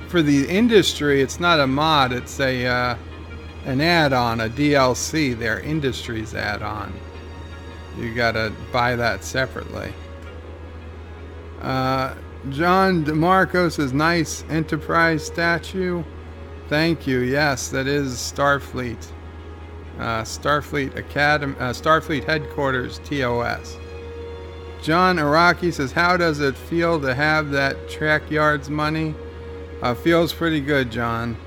for the industry, it's not a mod. It's a an add-on, a DLC. Their industries add-on. You gotta buy that separately. John DeMarco says, nice Enterprise statue. Thank you. Yes, that is Starfleet. Starfleet Academy, Starfleet Headquarters, TOS. John Araki says, how does it feel to have that Track Yards money? Feels pretty good, John.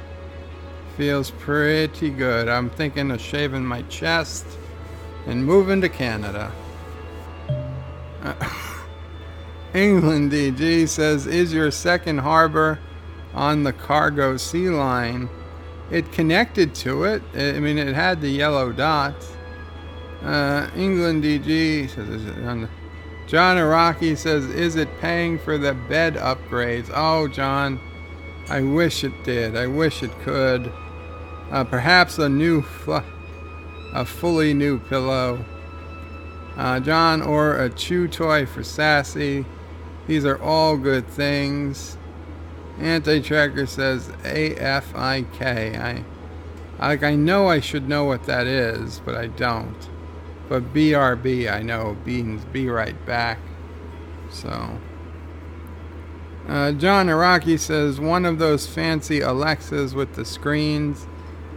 Feels pretty good. I'm thinking of shaving my chest and moving to Canada. England DG says, is your second harbor on the cargo sea line? It connected to it. I mean, it had the yellow dots. England DG says, is it on the... John Araki says, is it paying for the bed upgrades? Oh, John, I wish it did. I wish it could. Perhaps a fully new pillow. John, or a chew toy for Sassy. These are all good things. Anti-Tracker says AFIK. I know I should know what that is, but I don't. But BRB, I know, means be right back. So, John Araki says, one of those fancy Alexas with the screens.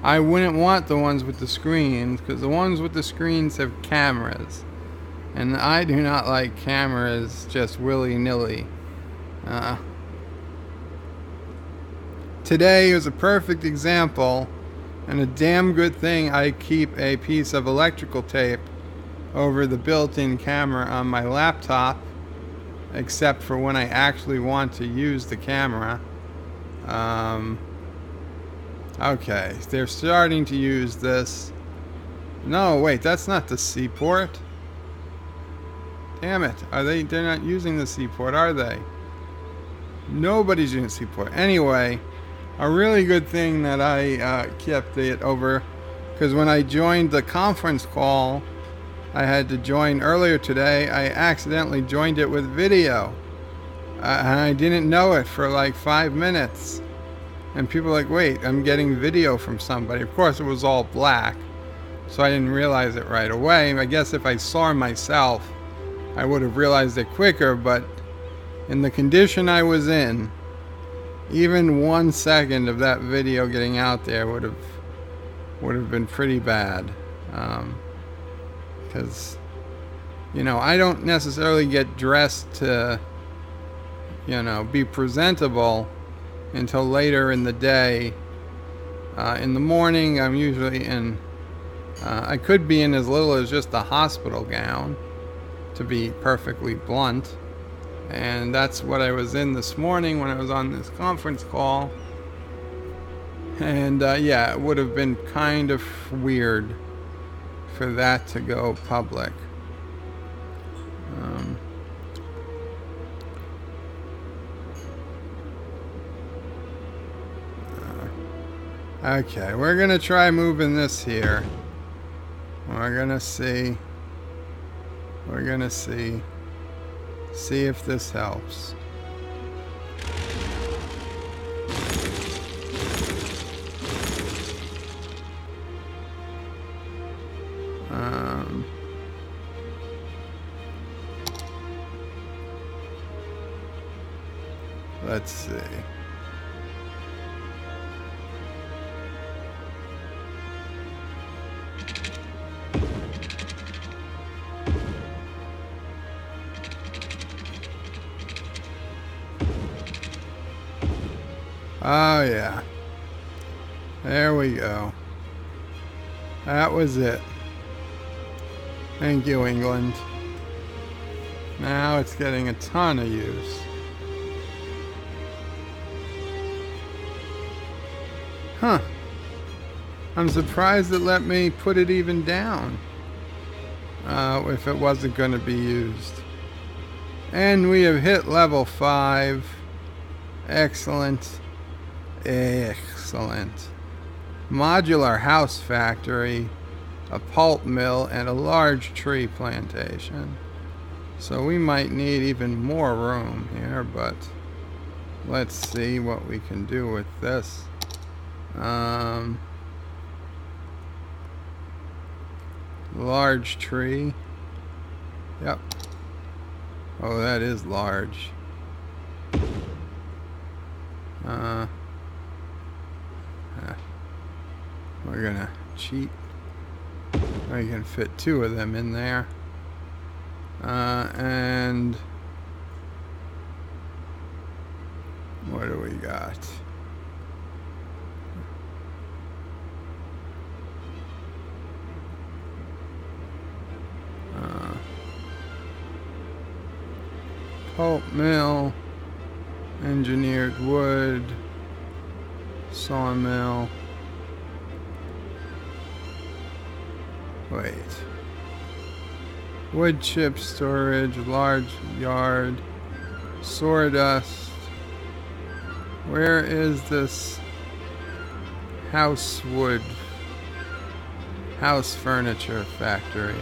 I wouldn't want the ones with the screens, because the ones with the screens have cameras. And I do not like cameras just willy-nilly. Today is a perfect example, and a damn good thing I keep a piece of electrical tape over the built-in camera on my laptop, except for when I actually want to use the camera. Okay, they're starting to use this. No, wait, that's not the seaport. Damn it. They're not using the seaport, are they? Nobody's using the seaport. Anyway, a really good thing that I kept it over, because when I joined the conference call I had to join earlier today, I accidentally joined it with video. And I didn't know it for like 5 minutes. And people were like, wait, I'm getting video from somebody. Of course, it was all black, so I didn't realize it right away. I guess if I saw myself, I would have realized it quicker, but in the condition I was in, even 1 second of that video getting out there would have been pretty bad. Because, you know, I don't necessarily get dressed to, you know, be presentable until later in the day. In the morning, I'm usually in, I could be in as little as just a hospital gown, to be perfectly blunt. And that's what I was in this morning when I was on this conference call. And yeah, it would have been kind of weird for that to go public. Okay, we're gonna try moving this here. We're gonna see. We're gonna see if this helps. Let's see. Oh yeah. There we go. That was it. Thank you, England. Now it's getting a ton of use. Huh. I'm surprised it let me put it even down. If it wasn't going to be used. And we have hit level 5. Excellent. Excellent. Modular house factory, a pulp mill, and a large tree plantation. So we might need even more room here, but let's see what we can do with this. Large tree. Yep. Oh, that is large. We're gonna cheat. We can fit 2 of them in there. And what do we got? pulp mill, engineered wood, sawmill. Wait. Wood chip storage, large yard, sawdust. Where is this house furniture factory?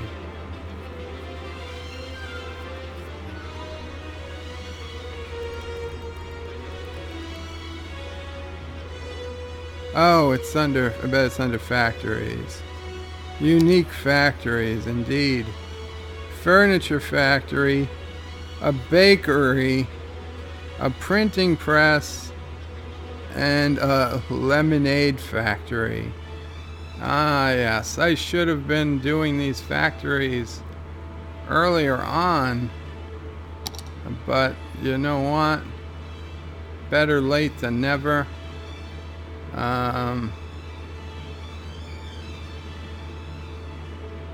Oh, it's under, I bet it's under factories. Unique factories, indeed. Furniture factory, a bakery, a printing press, and a lemonade factory. Ah, yes, I should have been doing these factories earlier on. But you know what? Better late than never.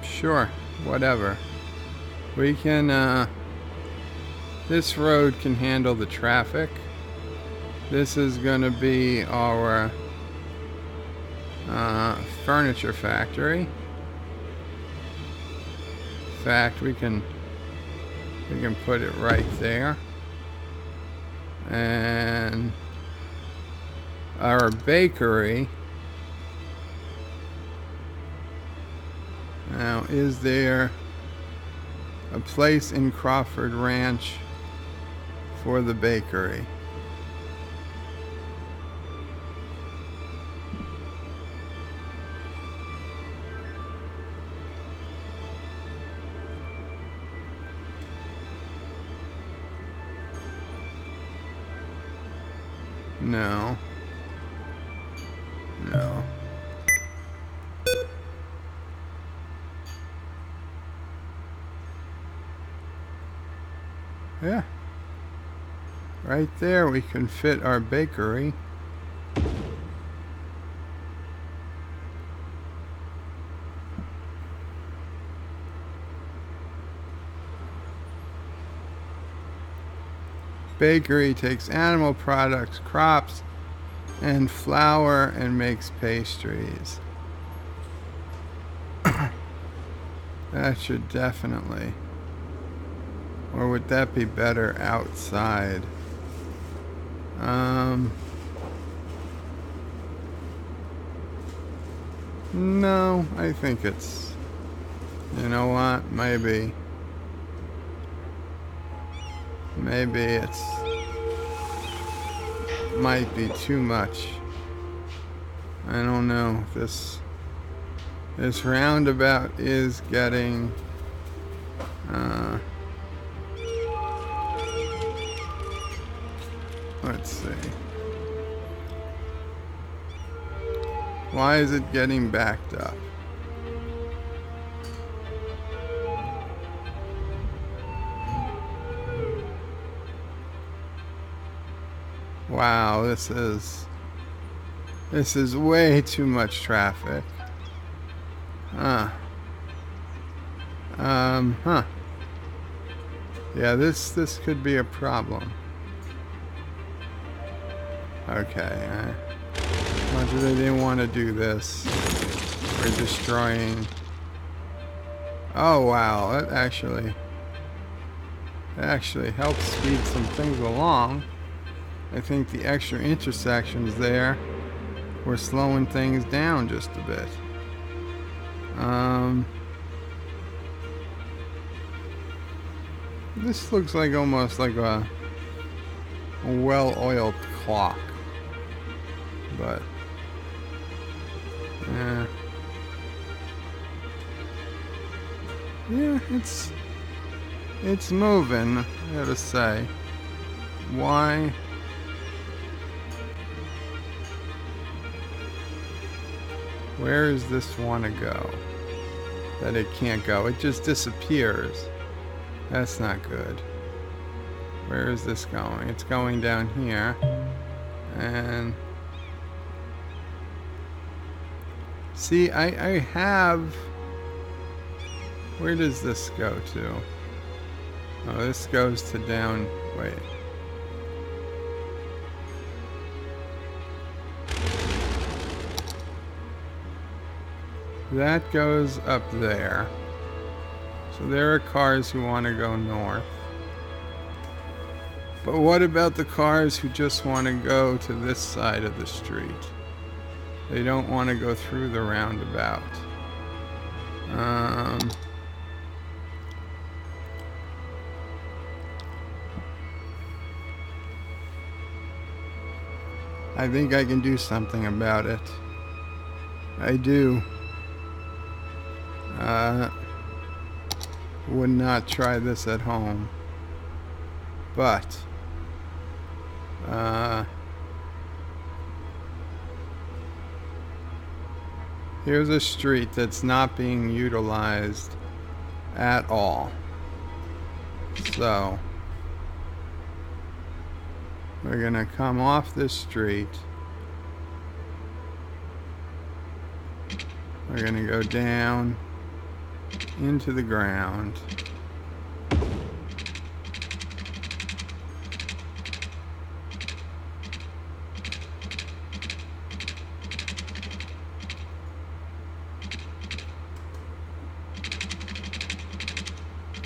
Sure, whatever. We can, this road can handle the traffic. This is gonna be our furniture factory. In fact, we can put it right there. And our bakery. Now, is there a place in Crawford Ranch for the bakery? No. No. Yeah. Right there we can fit our bakery. Bakery takes animal products, crops, and flour and makes pastries. That should definitely. Or would that be better outside? No, I think it's, you know what, maybe it's, might be too much. I don't know. This roundabout is getting, let's see. Why is it getting backed up? Wow, this is way too much traffic. Huh. Yeah, this could be a problem. Okay, much as I didn't want to do this, we're destroying. Oh wow, that actually helps speed some things along. I think the extra intersections there were slowing things down just a bit. This looks like almost like a well-oiled clock, but yeah, it's moving, I gotta say. Why? Where does this want to go? That it can't go. It just disappears. That's not good. Where is this going? It's going down here. And see, I have. Where does this go to? Oh, this goes to down Wait. That goes up there. So there are cars who want to go north. But what about the cars who just want to go to this side of the street? They don't want to go through the roundabout. I think I can do something about it. I do. Would not try this at home. But here's a street that's not being utilized at all. So we're gonna come off this street. We're gonna go down into the ground.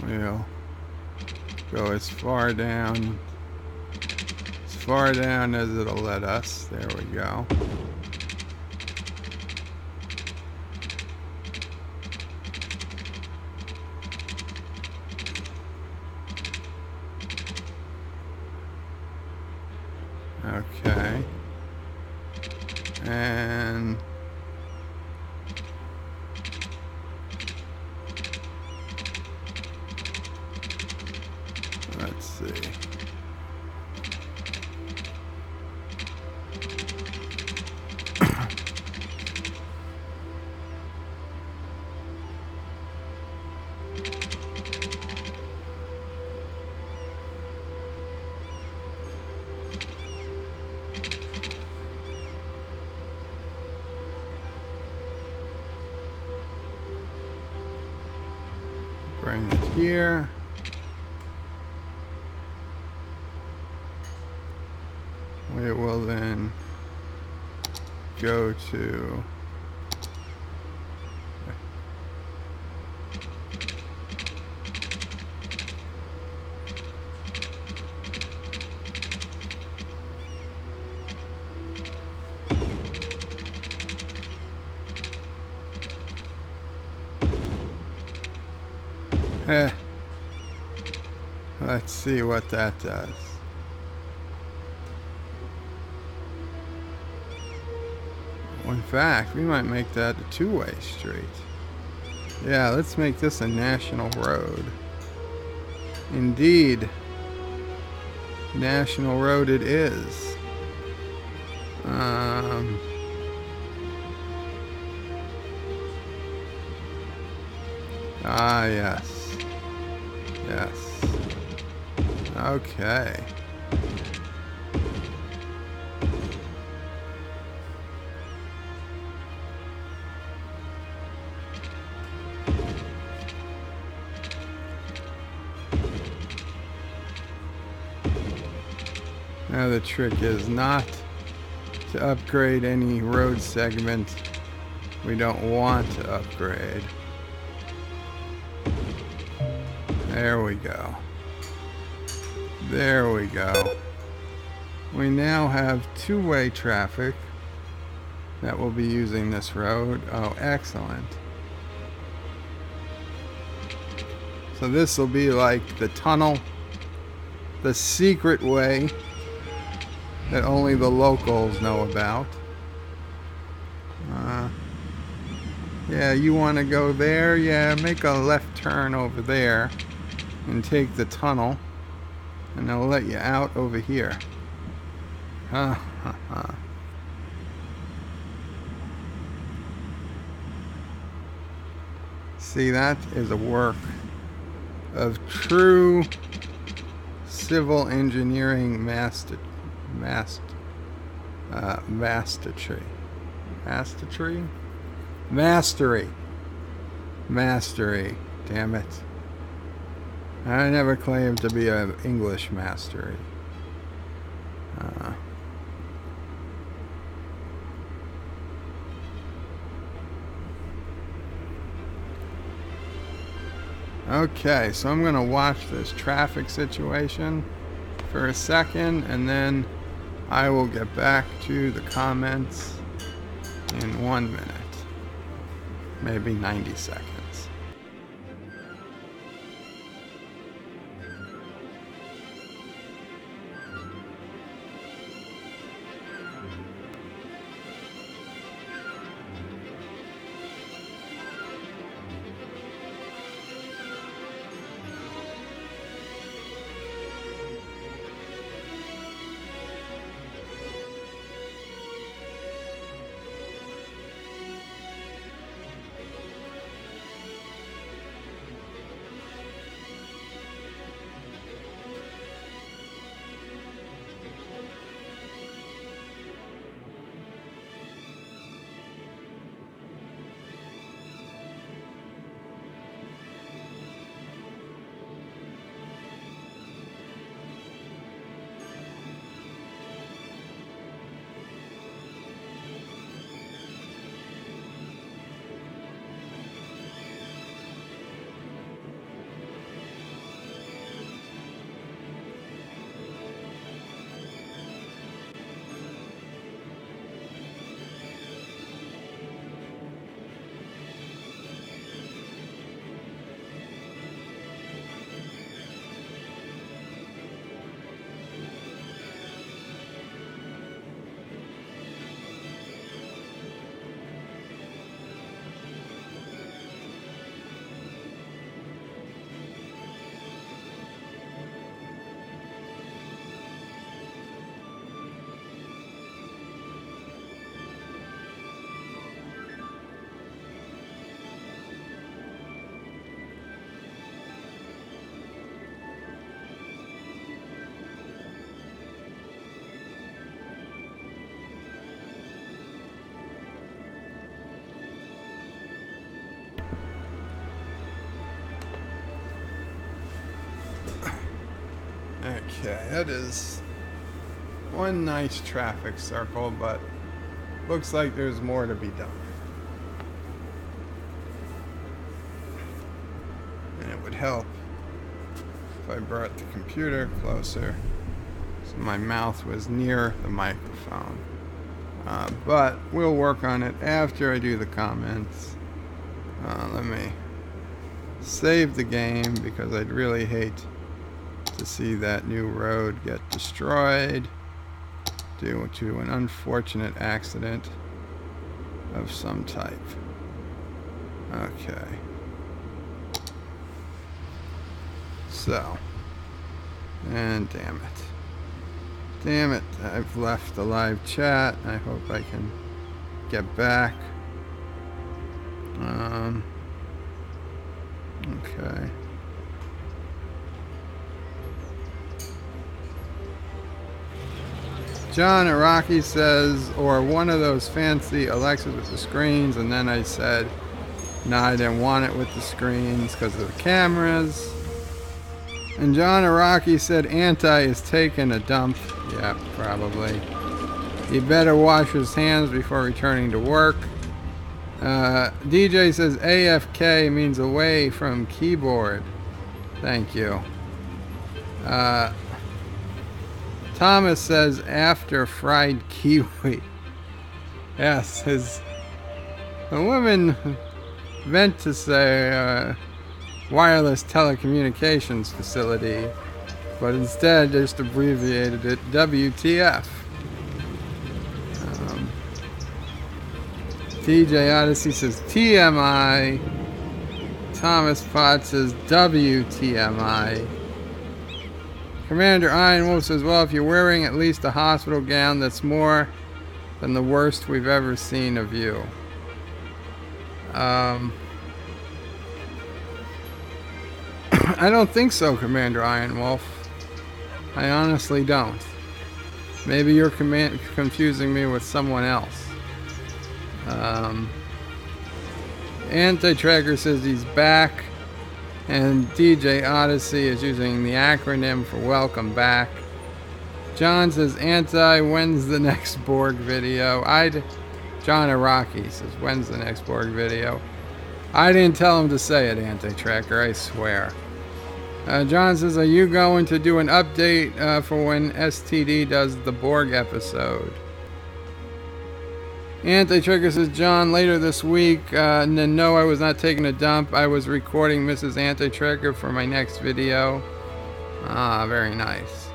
We'll go as far down as it'll let us. There we go. Okay. And let's see. Bring it here. We will then go to let's see what that does. In fact, we might make that a two-way street. Yeah, let's make this a national road. Indeed, national road it is. Yes. Yes. Okay. Now the trick is not to upgrade any road segment we don't want to upgrade. There we go. There we go. We now have two-way traffic that will be using this road. Oh, excellent. So this will be like the tunnel, the secret way that only the locals know about. Yeah, you want to go there? Yeah, make a left turn over there and take the tunnel, and they'll let you out over here. See, that is a work of true civil engineering mastery. Mastery. Damn it. I never claimed to be an English master. Okay, so I'm going to watch this traffic situation for a second, and then I will get back to the comments in 1 minute. Maybe 90 seconds. Okay, that is one nice traffic circle, but looks like there's more to be done. And it would help if I brought the computer closer so my mouth was near the microphone. But we'll work on it after I do the comments. Let me save the game because I'd really hate to see that new road get destroyed due to an unfortunate accident of some type. Okay. So, and damn it, I've left the live chat. I hope I can get back. Okay. John Araki says, or one of those fancy Alexas with the screens, and then I said, no, I didn't want it with the screens because of the cameras. And John Araki said, Anti is taking a dump. Yeah, probably. He better wash his hands before returning to work. DJ says, AFK means away from keyboard. Thank you. Thomas says after fried kiwi. Yes, the woman meant to say wireless telecommunications facility, but instead just abbreviated it WTF. DJ Odyssey says TMI. Thomas Potts says WTMI. Commander Iron Wolf says, well, if you're wearing at least a hospital gown, that's more than the worst we've ever seen of you. I don't think so, Commander Iron Wolf. I honestly don't. Maybe you're confusing me with someone else. Anti-Tracker says he's back. And DJ Odyssey is using the acronym for welcome back. John says, when's the next Borg video? John Araki says, when's the next Borg video? I didn't tell him to say it, Anti-Tracker, I swear. John says, are you going to do an update for when STD does the Borg episode? Anti-Tracker says, John, later this week. And then, no, I was not taking a dump. I was recording Mrs. Anti-Tracker for my next video. Ah, very nice.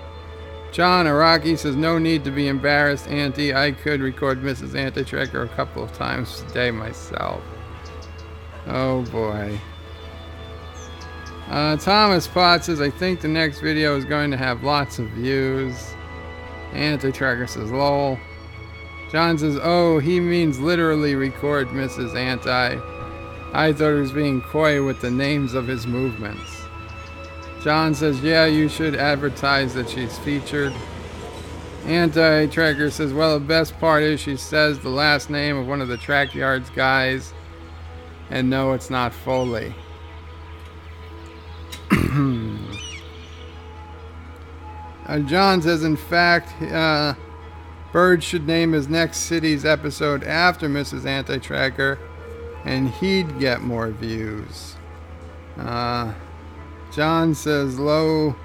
John Araki says, no need to be embarrassed, Auntie. I could record Mrs. Anti-Tracker a couple of times a day myself. Oh boy. Thomas Potts says, I think the next video is going to have lots of views. Anti-Tracker says, lol. John says, oh, he means literally record Mrs. Anti. I thought he was being coy with the names of his movements. John says, yeah, you should advertise that she's featured. Anti-Tracker says, well, the best part is she says the last name of one of the Track Yards guys. And no, it's not Foley. John says, in fact, Bird should name his next Cities episode after Mrs. Anti-Tracker, and he'd get more views. John says, low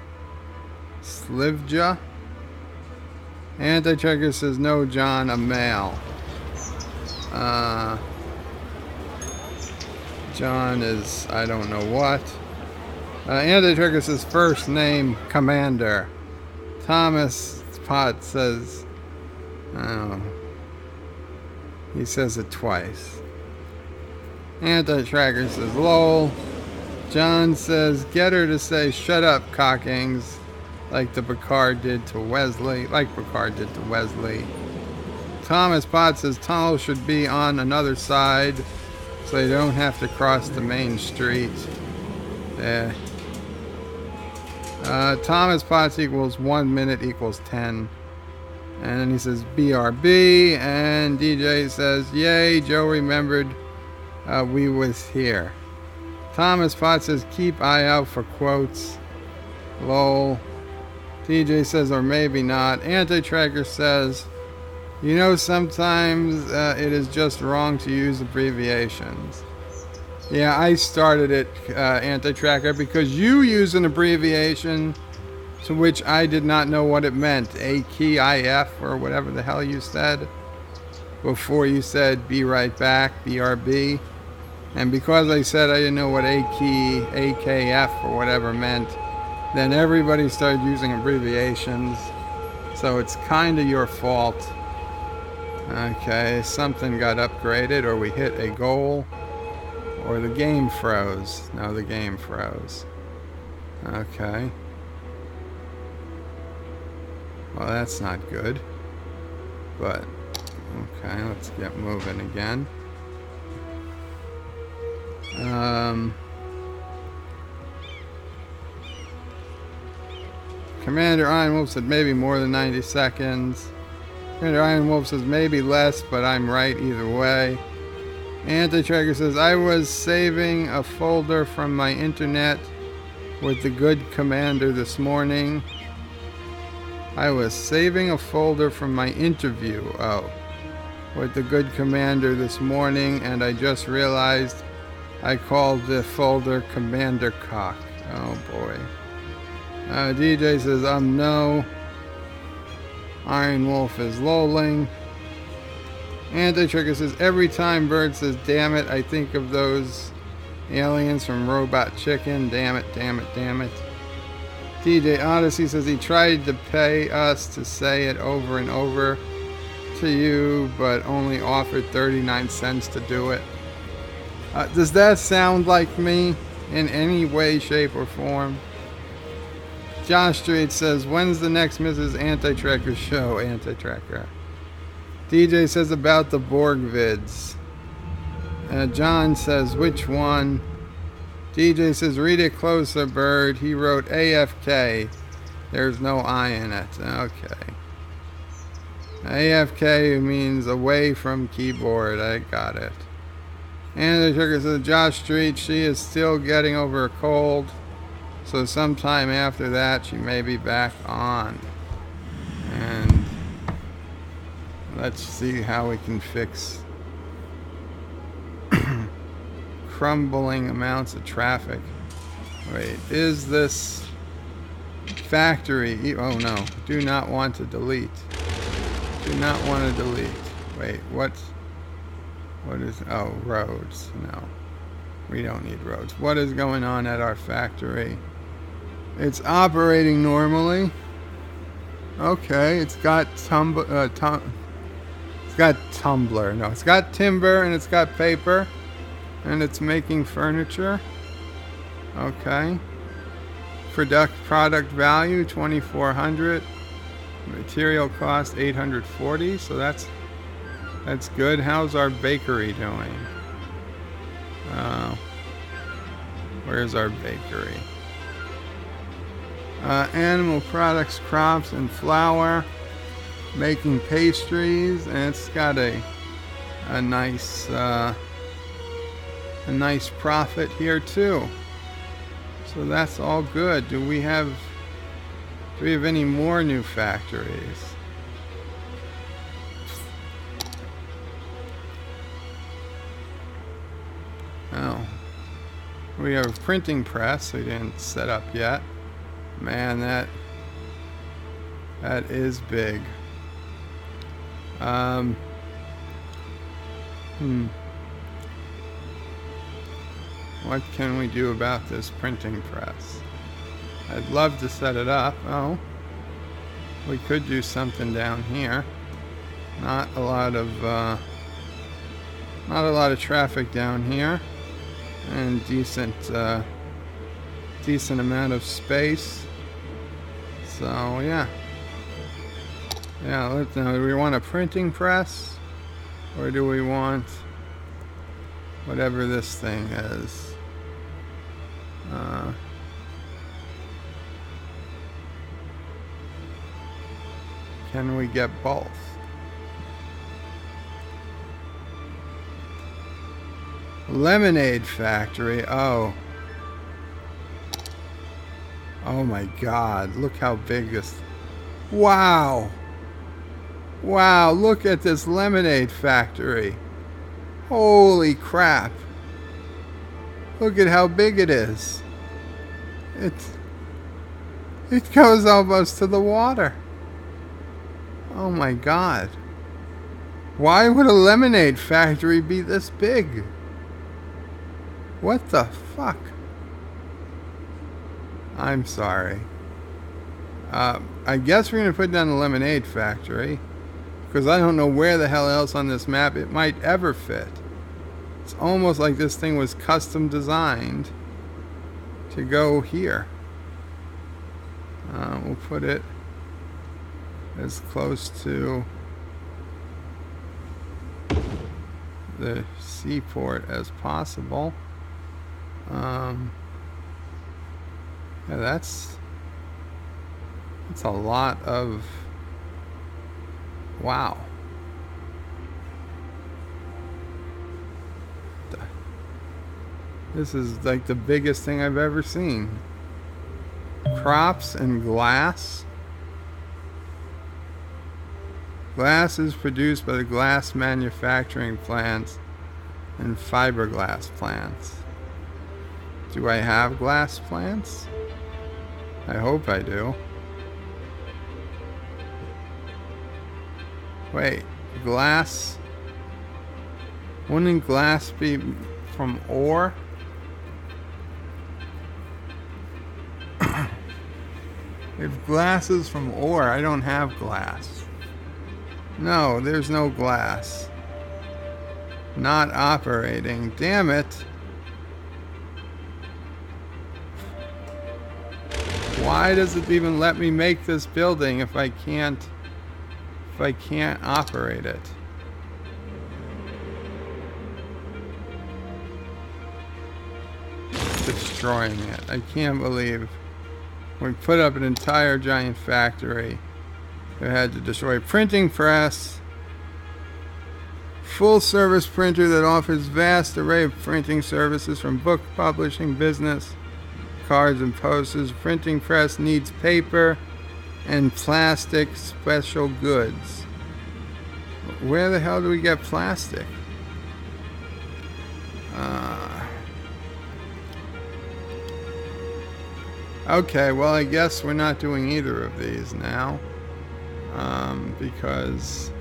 Slivja. Anti-Tracker says, no, John, a male. John is, I don't know what. Anti-Tracker says, first name, Commander. Thomas Pot says, oh, he says it twice. Anti-Tracker says, lol. John says, get her to say, shut up, cockings, like Picard did to Wesley. Thomas Potts says, tunnel should be on another side, so you don't have to cross the main street. Yeah. Thomas Potts equals 1 minute equals 10. And then he says, BRB, and DJ says, yay, Joe remembered we was here. Thomas Potts says, keep eye out for quotes. Lol. DJ says, or maybe not. Anti-Tracker says, you know, sometimes it is just wrong to use abbreviations. Yeah, I started it, Anti-Tracker, because you use an abbreviation to which I did not know what it meant. AKIF, or whatever the hell you said, before you said be right back, BRB. And because I said I didn't know what AKF or whatever meant, then everybody started using abbreviations. So it's kind of your fault. Okay, something got upgraded, or we hit a goal, or the game froze. No, the game froze. Okay. Well, that's not good. But, okay, let's get moving again. Commander Iron Wolf said maybe more than 90 seconds. Commander Iron Wolf says maybe less, but I'm right either way. Anti-Tracker says, I was saving a folder from my internet with the good commander this morning. I was saving a folder from my interview, with the good commander this morning, and I just realized I called the folder Commander Cock. Oh boy. DJ says, no. Iron Wolf is lolling. Anti-Tracker says, every time Bird says, damn it, I think of those aliens from Robot Chicken. Damn it, damn it, damn it. DJ Odyssey says he tried to pay us to say it over and over to you, but only offered 39 cents to do it. Does that sound like me in any way, shape, or form? Josh Street says, when's the next Mrs. Anti-Tracker show, Anti-Tracker? DJ says about the Borg vids. John says, which one? DJ says, read it closer, Bird. He wrote AFK. There's no I in it. Okay. AFK means away from keyboard. I got it. And they took her to Josh Street. She is still getting over a cold. So sometime after that, she may be back on. And let's see how we can fix crumbling amounts of traffic. Wait, is this factory? Oh no, do not want to delete. Do not want to delete. Wait, what is, oh, roads. No, we don't need roads. What is going on at our factory? It's operating normally. Okay, it's got it's got tumbler. No, it's got timber and it's got paper. And it's making furniture. Okay. Product value 2,400. Material cost 840. So that's good. How's our bakery doing? Where's our bakery? Animal products, crops, and flour. Making pastries, and it's got a nice profit here too. So that's all good. Do we have any more new factories? Oh. We have a printing press we didn't set up yet. Man, that is big. What can we do about this printing press? I'd love to set it up. Oh, we could do something down here. Not a lot of traffic down here, and decent amount of space. So yeah. Yeah, let's know. Do we want a printing press? Or do we want whatever this thing is? Can we get both? Lemonade factory. Oh. Oh my God. Look how big this. Wow. Wow, look at this lemonade factory. Holy crap. Look at how big it is. It goes almost to the water. Oh my God. Why would a lemonade factory be this big? What the fuck? I'm sorry. I guess we're going to put down the lemonade factory, because I don't know where the hell else on this map it might ever fit. It's almost like this thing was custom designed to go here. We'll put it as close to the seaport as possible. Yeah, that's a lot of... Wow. This is like the biggest thing I've ever seen. Crops and glass. Glass is produced by the glass manufacturing plants and fiberglass plants. Do I have glass plants? I hope I do. Wait, glass? Wouldn't glass be from ore? If glass is from ore, I don't have glass. No, there's no glass. Not operating. Damn it. Why does it even let me make this building if I can't operate it? Destroying it. I can't believe we put up an entire giant factory. We had to destroy a printing press, full-service printer that offers vast array of printing services from book publishing, business, cards and posters. Printing press needs paper and plastic special goods. Where the hell do we get plastic? Okay, well, I guess we're not doing either of these now. Because,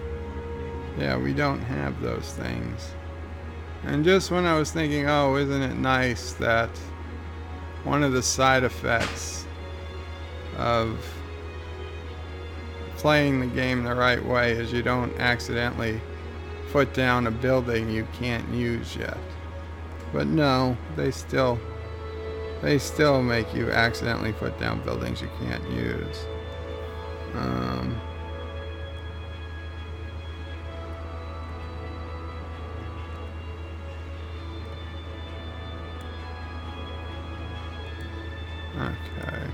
yeah, we don't have those things. And just when I was thinking, oh, isn't it nice that one of the side effects of playing the game the right way is you don't accidentally put down a building you can't use yet. But no, they still make you accidentally put down buildings you can't use. Okay.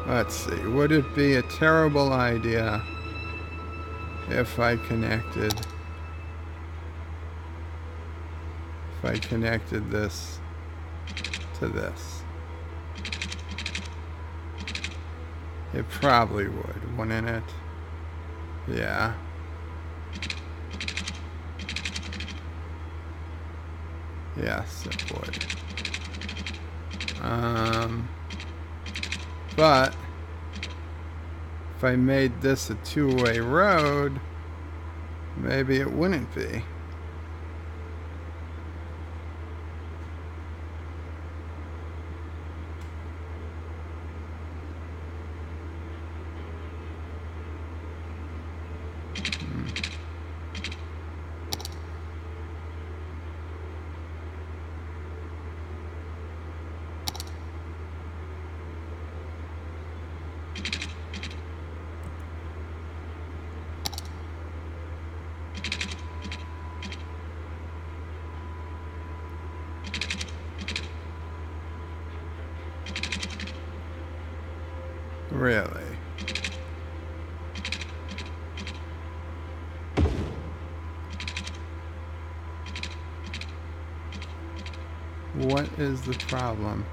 Let's see. Would it be a terrible idea if I connected this to this? It probably would, wouldn't it? Yeah. Yes, it would. But if I made this a two-way road, maybe it wouldn't be. Really? What is the problem?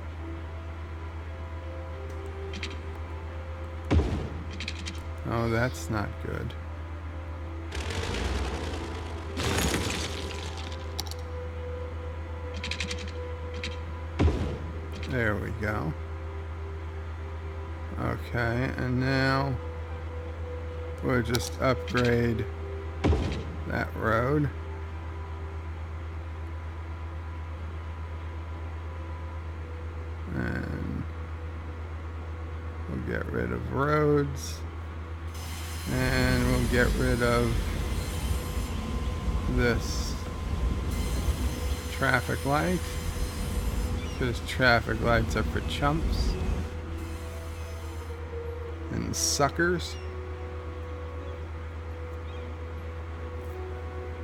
Oh, that's not good. There we go. Okay, and now we'll just upgrade that road. And we'll get rid of roads. And we'll get rid of this traffic light, because traffic lights are for chumps and suckers.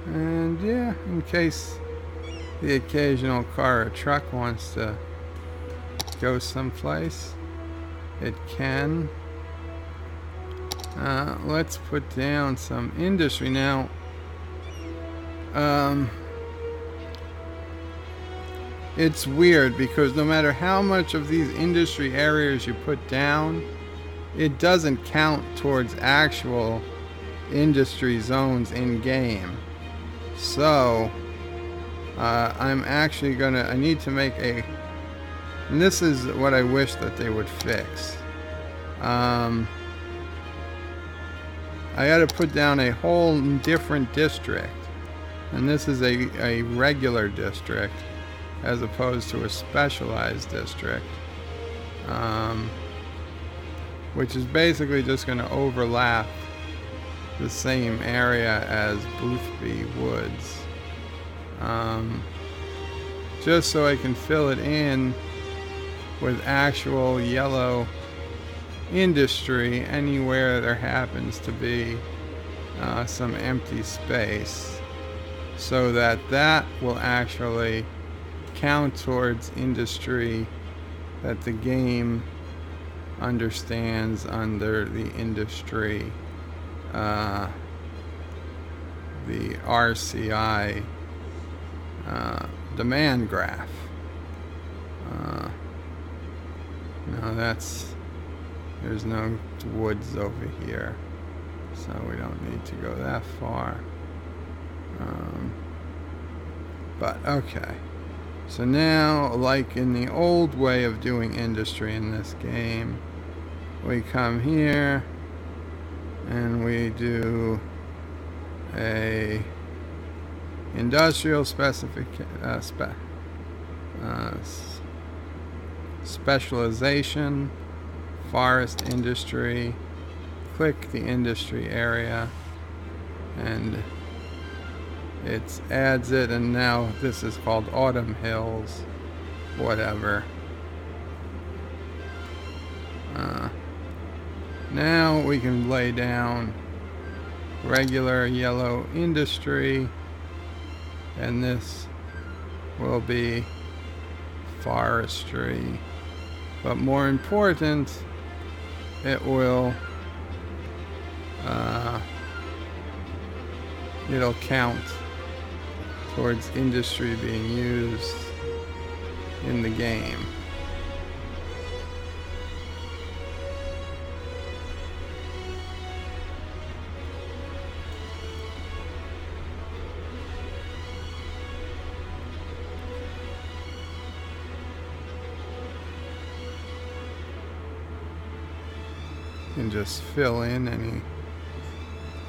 And yeah, in case the occasional car or truck wants to go someplace, it can. Let's put down some industry now. It's weird because no matter how much of these industry areas you put down, it doesn't count towards actual industry zones in game. So I'm actually I need to make and this is what I wish that they would fix. I got to put down a whole different district, and this is a regular district as opposed to a specialized district, which is basically just going to overlap the same area as Boothby Woods, just so I can fill it in with actual yellow industry anywhere there happens to be some empty space, so that will actually count towards industry that the game understands under the industry the RCI demand graph. No, there's no woods over here, so we don't need to go that far. But okay, so now, like in the old way of doing industry in this game, we come here and we do a industrial specialization, forest industry, click the industry area, and it adds it, and now this is called Autumn Hills, whatever. Now we can lay down regular yellow industry, and this will be forestry. But more important, it will it'll count towards industry being used in the game. And just fill in any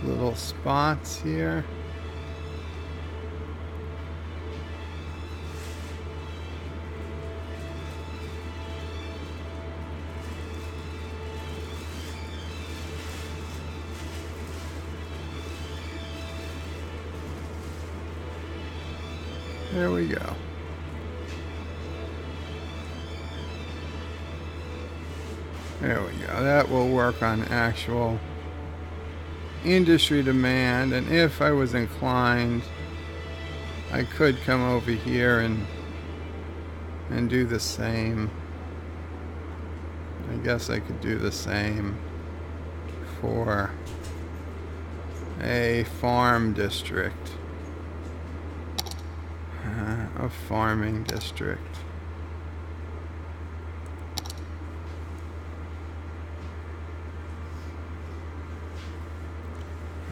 little spots here. There we go. There we go. That will work on actual industry demand, and if I was inclined, I could come over here and do the same. I guess I could do the same for a farm district, a farming district.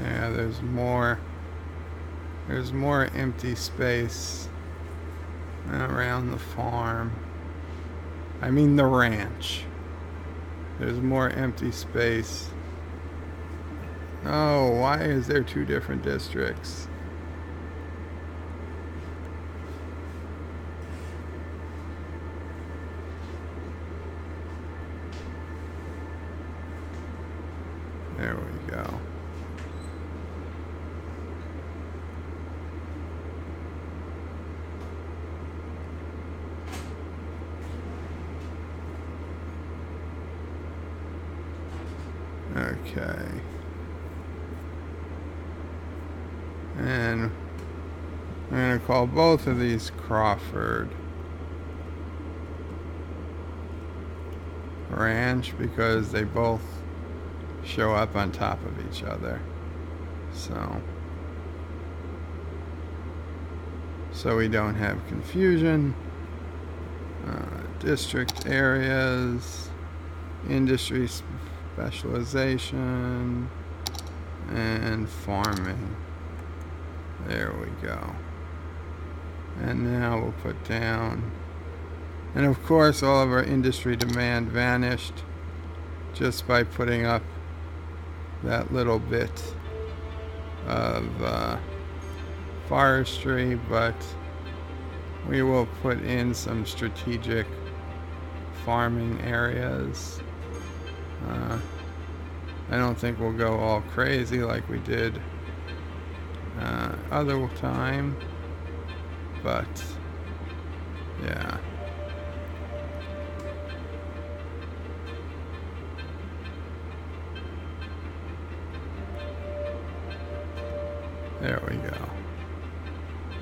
Yeah, there's more empty space around the farm. I mean the ranch. There's more empty space. Oh, why is there two different districts? There we go. Okay. And I'm going to call both of these Crawford Ranch because they both show up on top of each other. So we don't have confusion. District areas, industry specialization, and farming. There we go. And now we'll put down, and of course all of our industry demand vanished just by putting up that little bit of forestry, but we will put in some strategic farming areas. I don't think we'll go all crazy like we did other time, but yeah. There we go.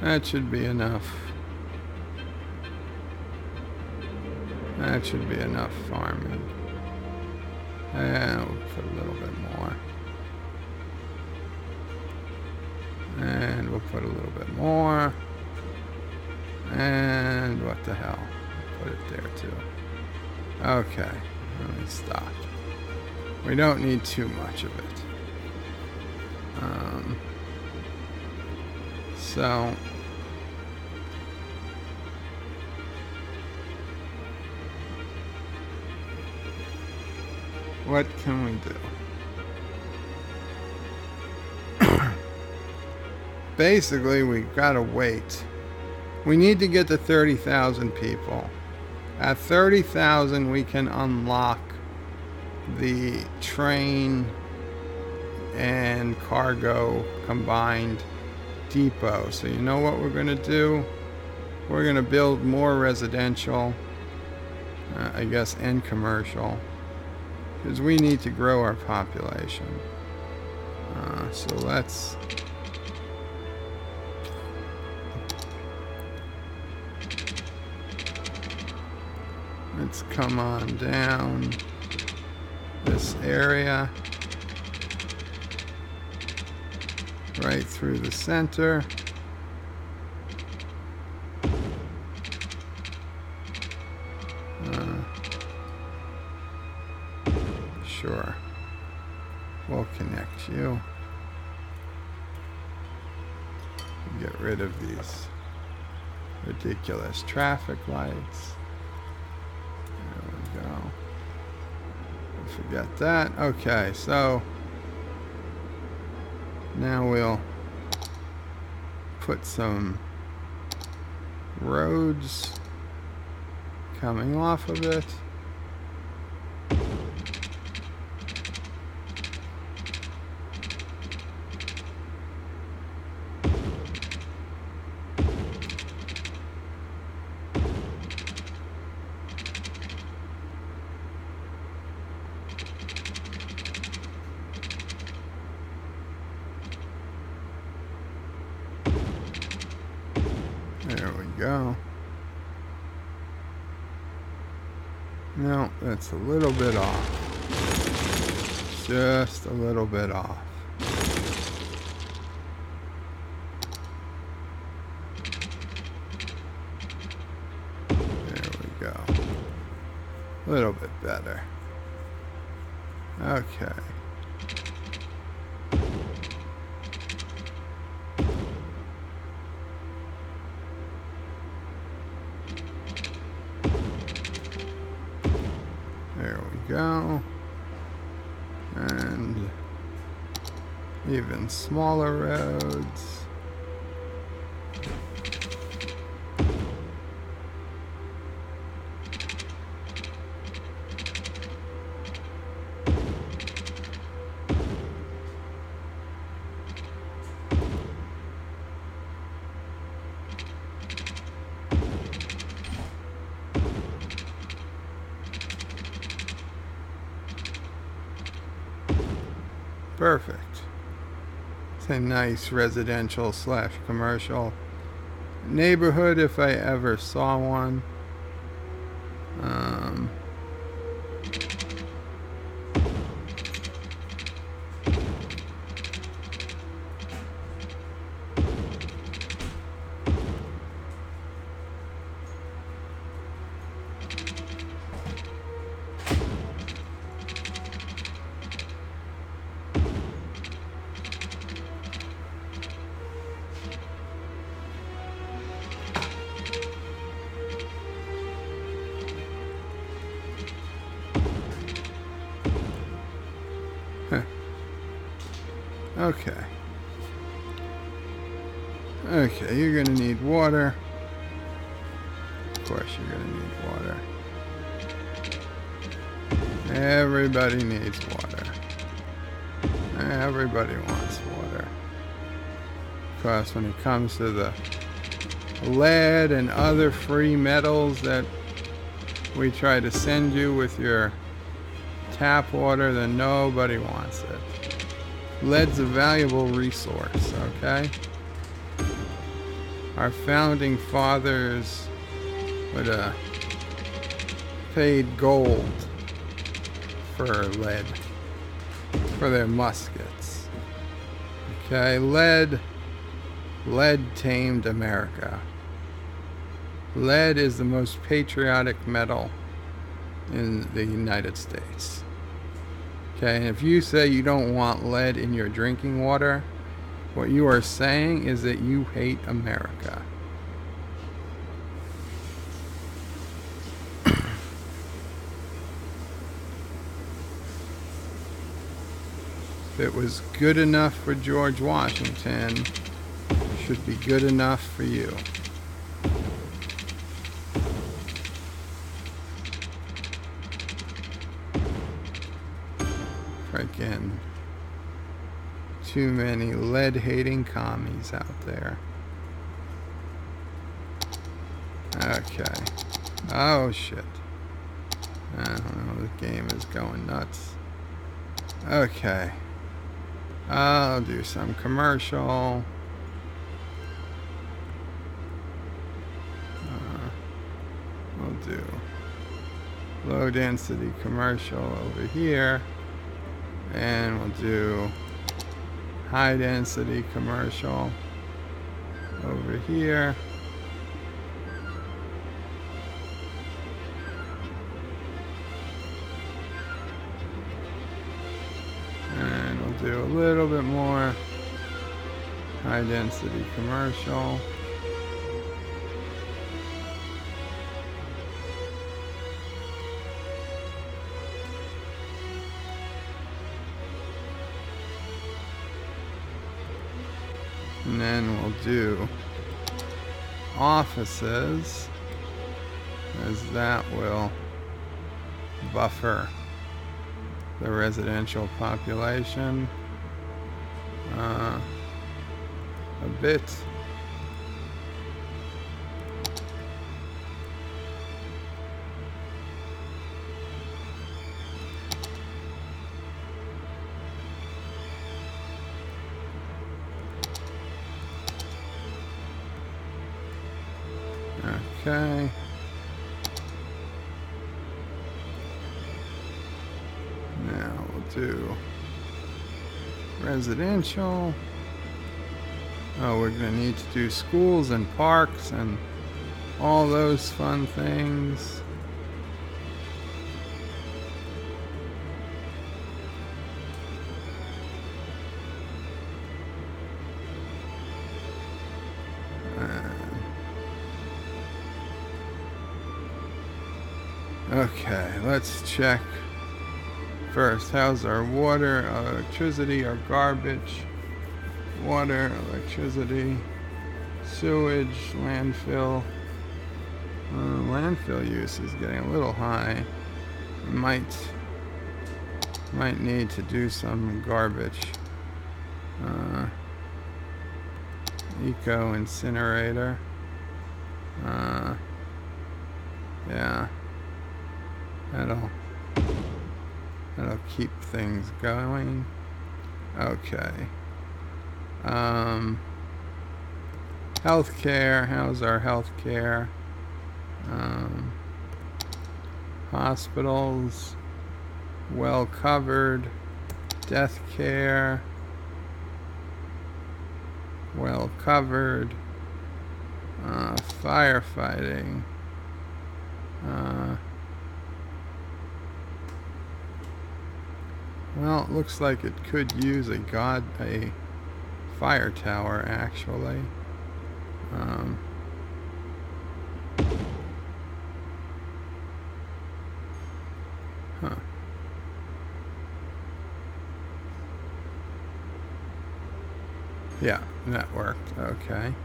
That should be enough. That should be enough farming. And we'll put a little bit more. And we'll put a little bit more. And what the hell? Put it there too. Okay, let me stop. We don't need too much of it. So what can we do? Basically, we've got to wait. We need to get to 30,000 people. At 30,000, we can unlock the train and cargo combined depot. So you know what we're going to do? We're going to build more residential, I guess, and commercial, because we need to grow our population. So let's come on down this area right through the center. Sure, we'll connect you. Get rid of these ridiculous traffic lights. There we go. Forget that. Okay, so now we'll put some roads coming off of it. There we go. No, that's a little bit off. Just a little bit off. There we go. A little bit better. Okay. There we go. And even smaller roads. Perfect. It's a nice residential / commercial neighborhood if I ever saw one. Okay. Okay, you're gonna need water. Of course you're gonna need water. Everybody needs water. Everybody wants water. Of course, when it comes to the lead and other free metals that we try to send you with your tap water, then nobody wants it. Lead's a valuable resource, okay? Our founding fathers would have paid gold prefer lead for their muskets. Okay, lead tamed America. Lead is the most patriotic metal in the United States. Okay, and if you say you don't want lead in your drinking water, what you are saying is that you hate America. If it was good enough for George Washington, it should be good enough for you. Freaking too many lead-hating commies out there. Okay. Oh shit. I don't know, the game is going nuts. Okay. I'll do some commercial. We'll do low density commercial over here. And we'll do high density commercial over here. And we'll do a little bit more high density commercial. And then we'll do offices, as that will buffer the residential population a bit. Okay. Now we'll do residential. Oh, we're gonna need to do schools and parks and all those fun things. Okay, let's check first. How's our water, electricity, our garbage? Water, electricity, sewage, landfill. Landfill use is getting a little high. Might need to do some garbage. Eco incinerator. Yeah. That'll keep things going. Okay. Healthcare. How's our healthcare? Hospitals. Well covered. Death care. Well covered. Firefighting. Well, it looks like it could use a fire tower, actually. Huh. Yeah, that worked. Okay.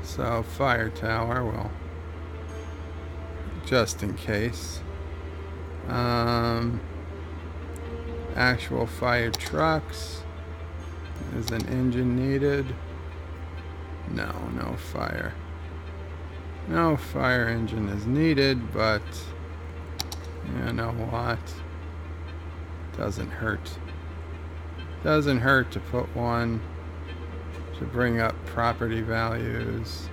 So, fire tower, well, just in case. Actual fire trucks. Is an engine needed? No, no fire. No fire engine is needed, but you know what? Doesn't hurt. Doesn't hurt to put one to bring up property values.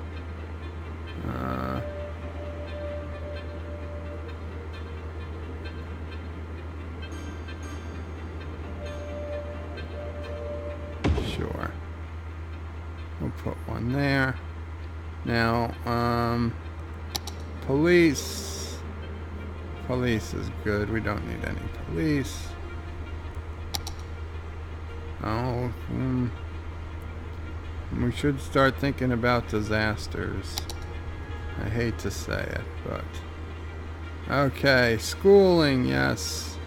put one there. Now, police. Police is good. We don't need any police. Oh, we should start thinking about disasters. I hate to say it, but... Okay, schooling, yes.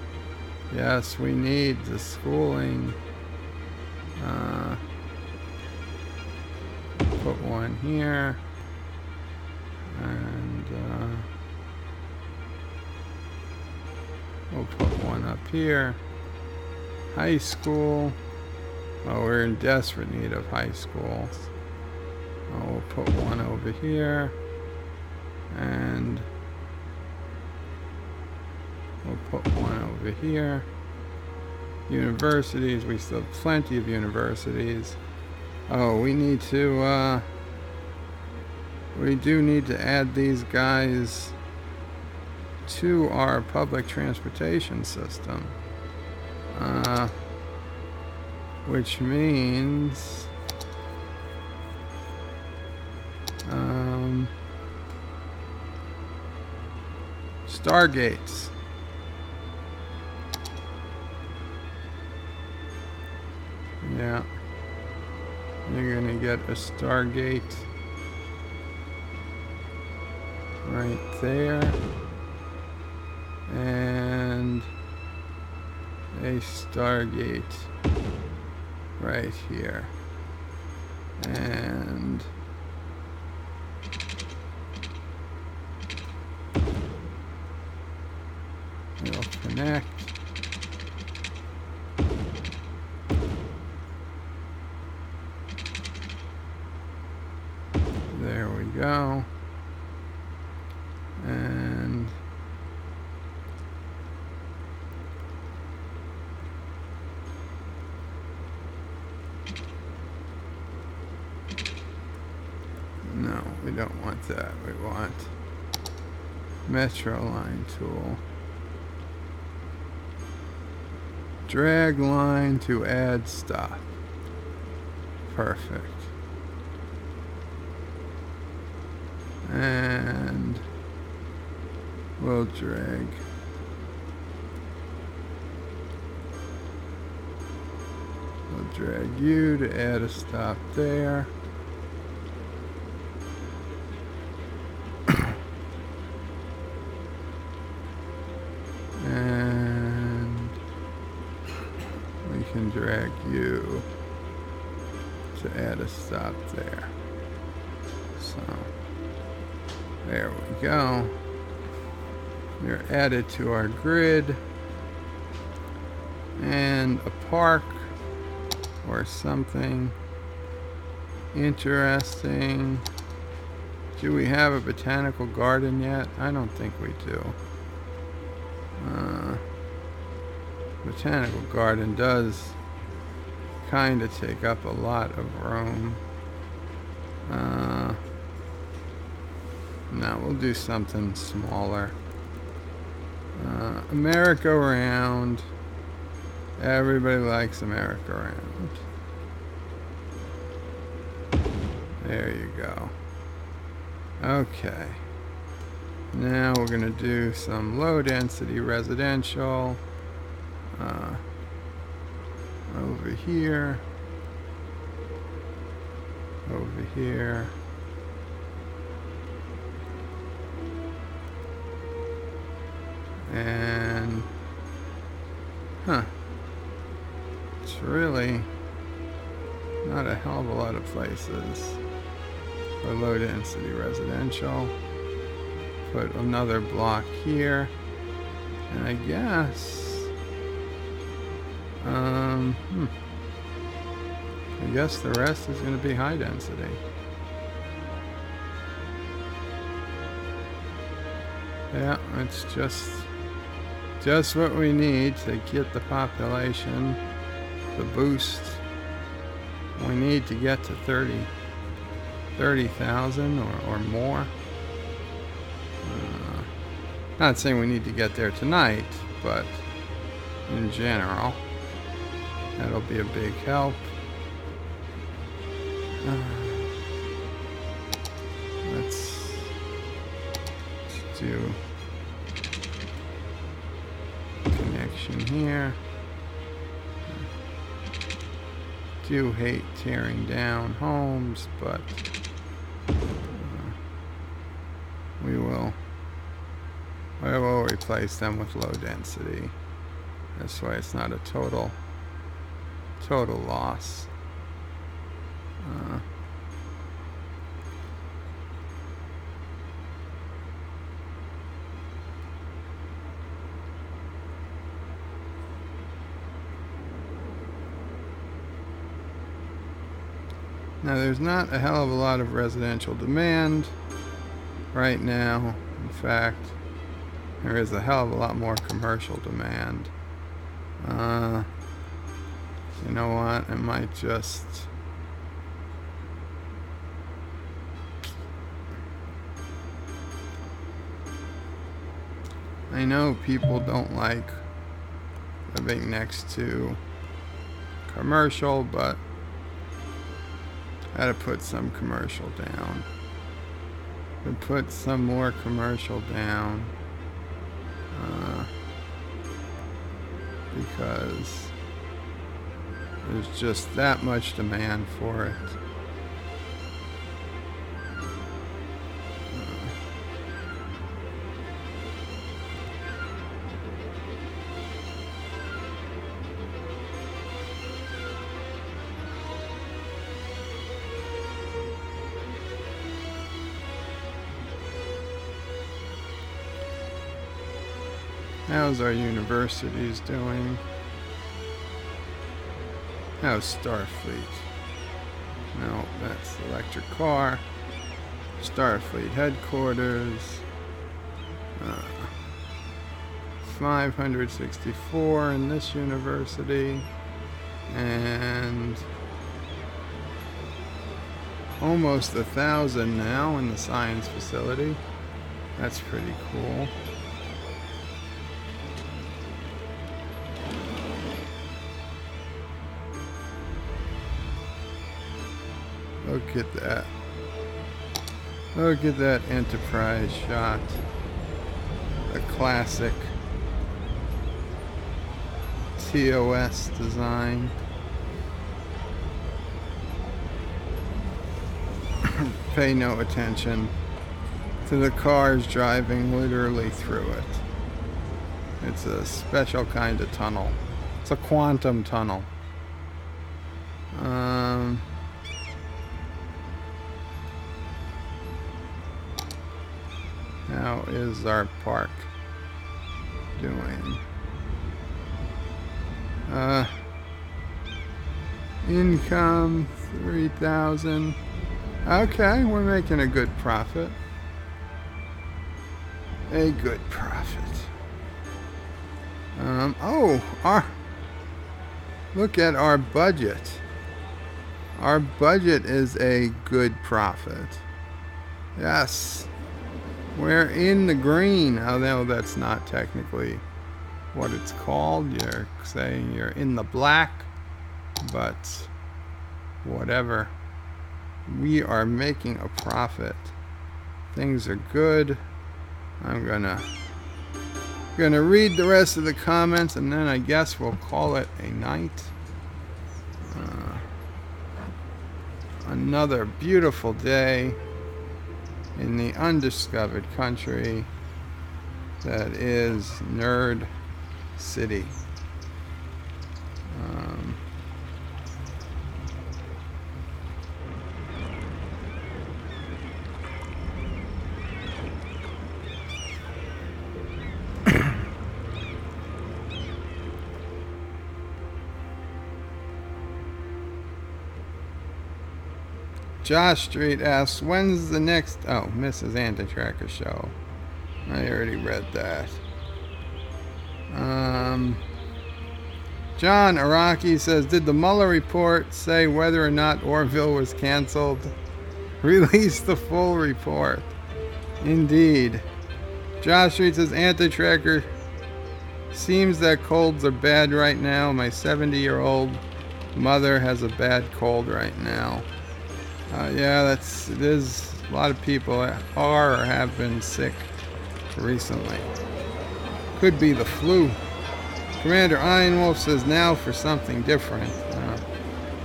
Yes, we need the schooling. Put one here. And we'll put one up here. High school. Oh, we're in desperate need of high schools. Oh, we'll put one over here. And we'll put one over here. Universities, we still have plenty of universities. Oh, we need to, we do need to add these guys to our public transportation system. Which means, Stargates. Yeah. You're gonna get a Stargate right there. And a Stargate right here. And we'll connect. There we go. And no, we don't want that. We want Metro line tool. Drag line to add stop. Perfect. And we'll drag. We'll drag you to add a stop there. And we can drag you to add a stop there. So there we go. We're added to our grid. And a park or something interesting. Do we have a botanical garden yet? I don't think we do. Botanical garden does kind of take up a lot of room. No, we'll do something smaller. Merry-go-round. Everybody likes a merry-go-round. There you go. Okay. Now we're going to do some low-density residential. Over here. Over here. And it's really not a hell of a lot of places for low density residential. Put another block here, and I guess the rest is going to be high density. Yeah, it's just what we need to get the population, the boost. We need to get to 30,000 or more. Not saying we need to get there tonight, but in general, that'll be a big help. do connection here. Do hate tearing down homes, but we will replace them with low density. This way it's not a total loss. Now there's not a hell of a lot of residential demand right now. In fact, there is a hell of a lot more commercial demand. You know what? I might just... I know people don't like living next to commercial, but I gotta put some commercial down. To put some more commercial down. Because there's just that much demand for it. How's our universities doing? How's Starfleet? No, that's the electric car. Starfleet headquarters. 564 in this university. And almost 1,000 now in the science facility. That's pretty cool. Look at that. Look at that Enterprise shot. A classic TOS design. Pay no attention to the cars driving literally through it. It's a special kind of tunnel. It's a quantum tunnel. How is our park doing? Income 3,000. Okay, we're making a good profit. A good profit. Look at our budget. Our budget is a good profit. Yes. We're in the green, although that's not technically what it's called. You're saying you're in the black, but whatever. We are making a profit. Things are good. I'm gonna read the rest of the comments, and then I guess we'll call it a night. Another beautiful day in the undiscovered country that is Nerd City. Josh Street asks, when's the next... Oh, Mrs. Anti-Tracker show. I already read that. John Araki says, did the Mueller report say whether or not Orville was canceled? Release the full report. Indeed. Josh Street says, Anti-Tracker, seems that colds are bad right now. My 70-year-old mother has a bad cold right now. Yeah, it is. A lot of people are or have been sick recently. Could be the flu. Commander Ironwolf says now for something different.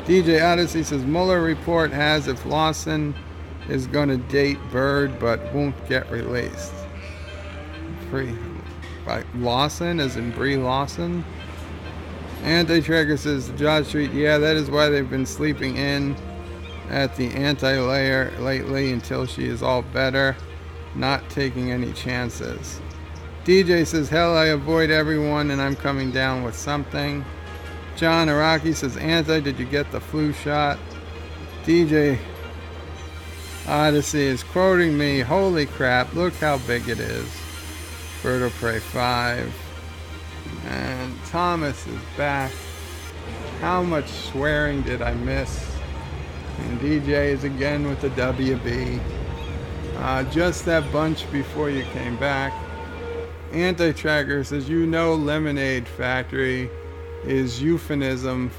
DJ Odyssey says Mueller report has if Lawson is going to date Bird but won't get released. Free. Like Lawson, as in Brie Lawson? Anti-Tracker says Josh Street, yeah, that is why they've been sleeping in at the anti-layer lately until she is all better, not taking any chances. DJ says, hell, I avoid everyone and I'm coming down with something. John Araki says, Anti, did you get the flu shot? DJ Odyssey is quoting me, holy crap, look how big it is. Bird of Prey 5. And Thomas is back. How much swearing did I miss? And DJ is again with the WB. Just that bunch before you came back. Anti-Tracker says, you know Lemonade Factory is euphemism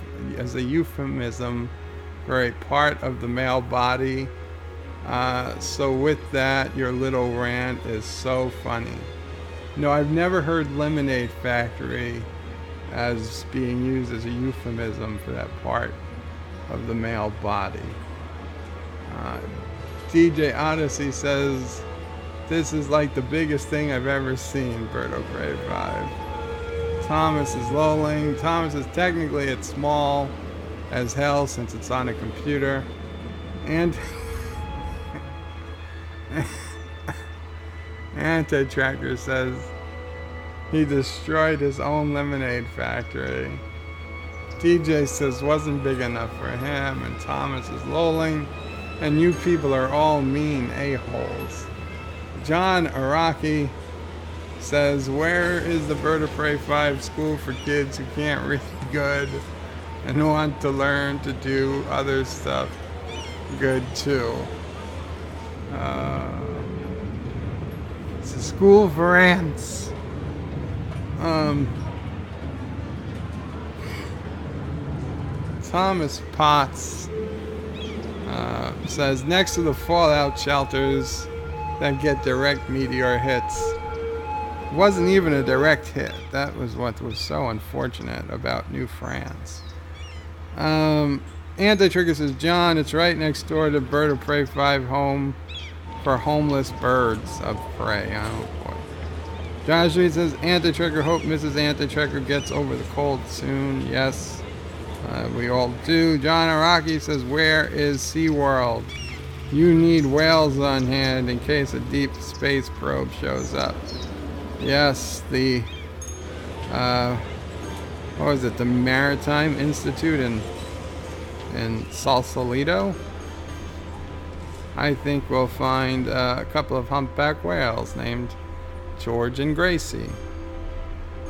for a part of the male body. So with that, your little rant is so funny. No, I've never heard Lemonade Factory as being used as a euphemism for that part of the male body. DJ Odyssey says, this is like the biggest thing I've ever seen, Birdo Prey 5. Thomas is lolling. Thomas is technically it's small as hell since it's on a computer. And Anti-Tracker says he destroyed his own lemonade factory. DJ says wasn't big enough for him, and Thomas is lolling, and you people are all mean a-holes. John Araki says, where is the Bird of Prey 5 school for kids who can't read good and want to learn to do other stuff good too? It's a school for ants. Thomas Potts says, next to the fallout shelters that get direct meteor hits. It wasn't even a direct hit. That was what was so unfortunate about New France. Anti-Trigger says, John, it's right next door to Bird of Prey 5 home for homeless birds of prey. Oh boy. Josh Reed says, Anti-Trigger, hope Mrs. Anti-Trigger gets over the cold soon. Yes, we all do. John Araki says, where is SeaWorld? You need whales on hand in case a deep space probe shows up. Yes, the, what was it, the Maritime Institute in Sausalito? I think we'll find a couple of humpback whales named George and Gracie.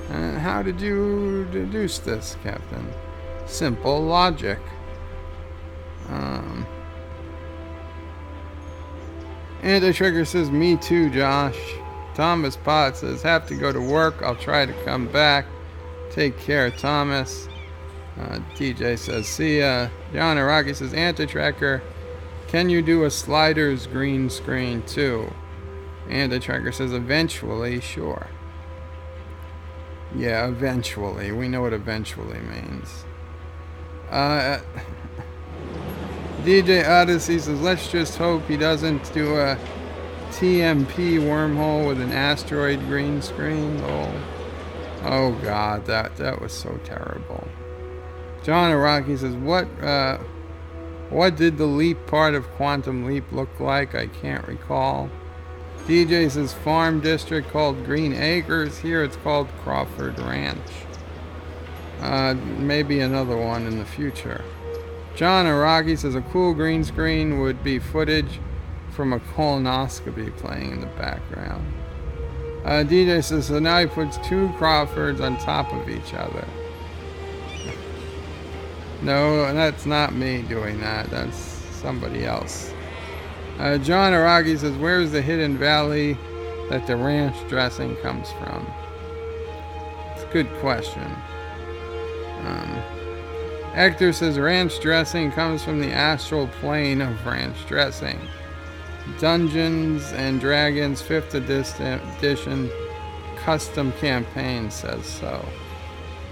And how did you deduce this, Captain? Simple logic. Anti-Trigger says, me too, Josh. Thomas Potts says, have to go to work. I'll try to come back. Take care, Thomas. DJ says, see ya. John Araki says, Anti-Tracker, can you do a sliders green screen too? Anti-Tracker says, eventually, sure. Yeah, eventually. We know what eventually means. DJ Odyssey says, let's just hope he doesn't do a TMP wormhole with an asteroid green screen. Oh God, that was so terrible. John Araki says, what did the leap part of Quantum Leap look like? I can't recall. DJ says, farm district called Green Acres. Here it's called Crawford Ranch. Maybe another one in the future. John Araki says, a cool green screen would be footage from a colonoscopy playing in the background. DJ says, so now he puts two Crawfords on top of each other. No, that's not me doing that. That's somebody else. John Araki says, where's the hidden valley that the ranch dressing comes from? It's a good question. Hector says, ranch dressing comes from the astral plane of ranch dressing. Dungeons and Dragons 5th edition custom campaign says so.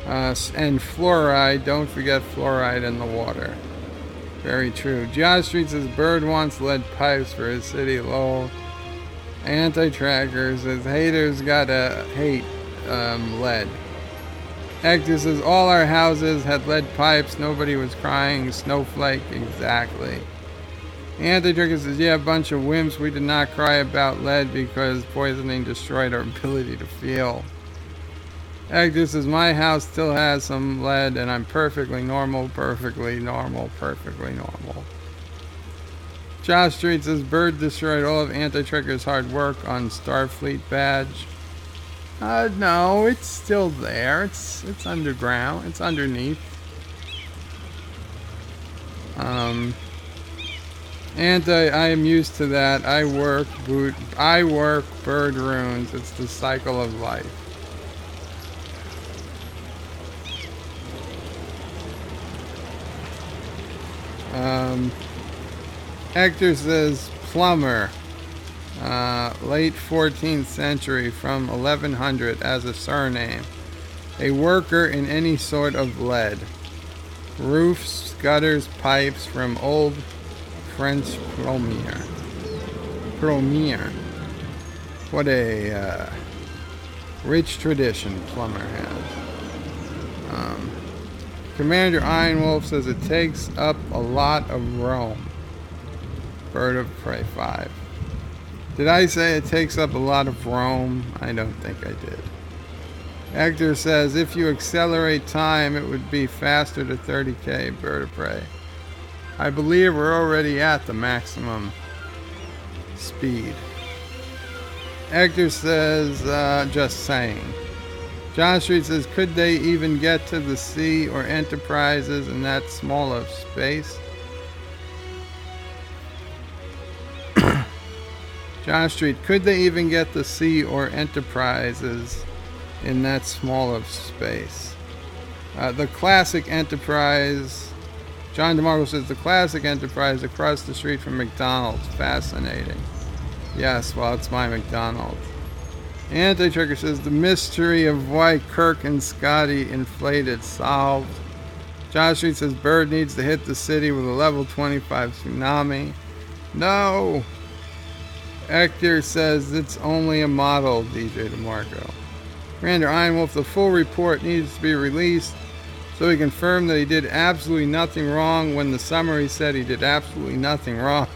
And fluoride, don't forget fluoride in the water. Very true. Josh Street says Bird wants lead pipes for his city. Lol. Anti-tracker says haters gotta hate lead. Hector says all our houses had lead pipes. Nobody was crying. Snowflake. Exactly. Anti-tracker says yeah, a bunch of wimps. We did not cry about lead because poisoning destroyed our ability to feel. Hector says my house still has some lead and I'm perfectly normal, perfectly normal, perfectly normal. Josh Street says Bird destroyed all of Anti-Tracker's hard work on Starfleet badge. No, it's still there. It's underground. It's underneath. I am used to that. I work Bird runes. It's the cycle of life. Hector says plumber, late 14th century from 1100 as a surname. A worker in any sort of lead. Roofs, gutters, pipes from old French premier. What a rich tradition plumber has. Commander Ironwolf says it takes up a lot of roam. Bird of Prey 5. Did I say it takes up a lot of roam? I don't think I did. Hector says if you accelerate time, it would be faster to 30k. Bird of Prey. I believe we're already at the maximum speed. Hector says, just saying. John Street says, could they even get to the sea or Enterprises in that small of space? John Street, could they even get the sea or Enterprises in that small of space? The classic Enterprise, John DeMarco says, the classic Enterprise across the street from McDonald's. Fascinating. Yes, well, it's my McDonald's. Anti-Tracker says, the mystery of why Kirk and Scotty inflated solved. Josh Street says, Bird needs to hit the city with a level 25 tsunami. No! Hector says, it's only a model, DJ DeMarco. Commander Ironwolf, the full report needs to be released so he confirmed that he did absolutely nothing wrong when the summary said he did absolutely nothing wrong.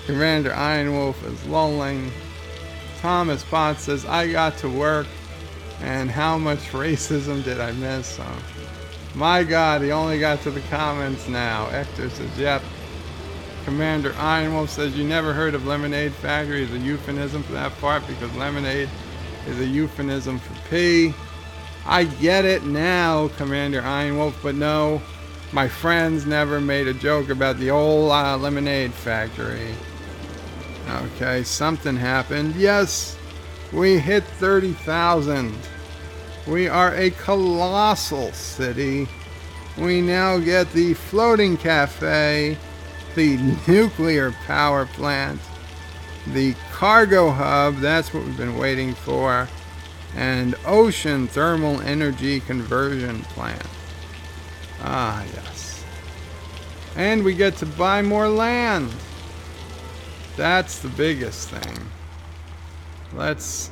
Commander Ironwolf is lolling. Thomas Potts says, I got to work, and how much racism did I miss? My God, he only got to the comments now. Hector says, yep. Commander Ironwolf says, you never heard of Lemonade Factory is a euphemism for that part because lemonade is a euphemism for pee. I get it now, Commander Ironwolf, but no, my friends never made a joke about the old Lemonade Factory. Okay, something happened. Yes, we hit 30,000. We are a colossal city. We now get the floating cafe, the nuclear power plant, the cargo hub, that's what we've been waiting for, and ocean thermal energy conversion plant. Ah, yes. And we get to buy more land. That's the biggest thing. Let's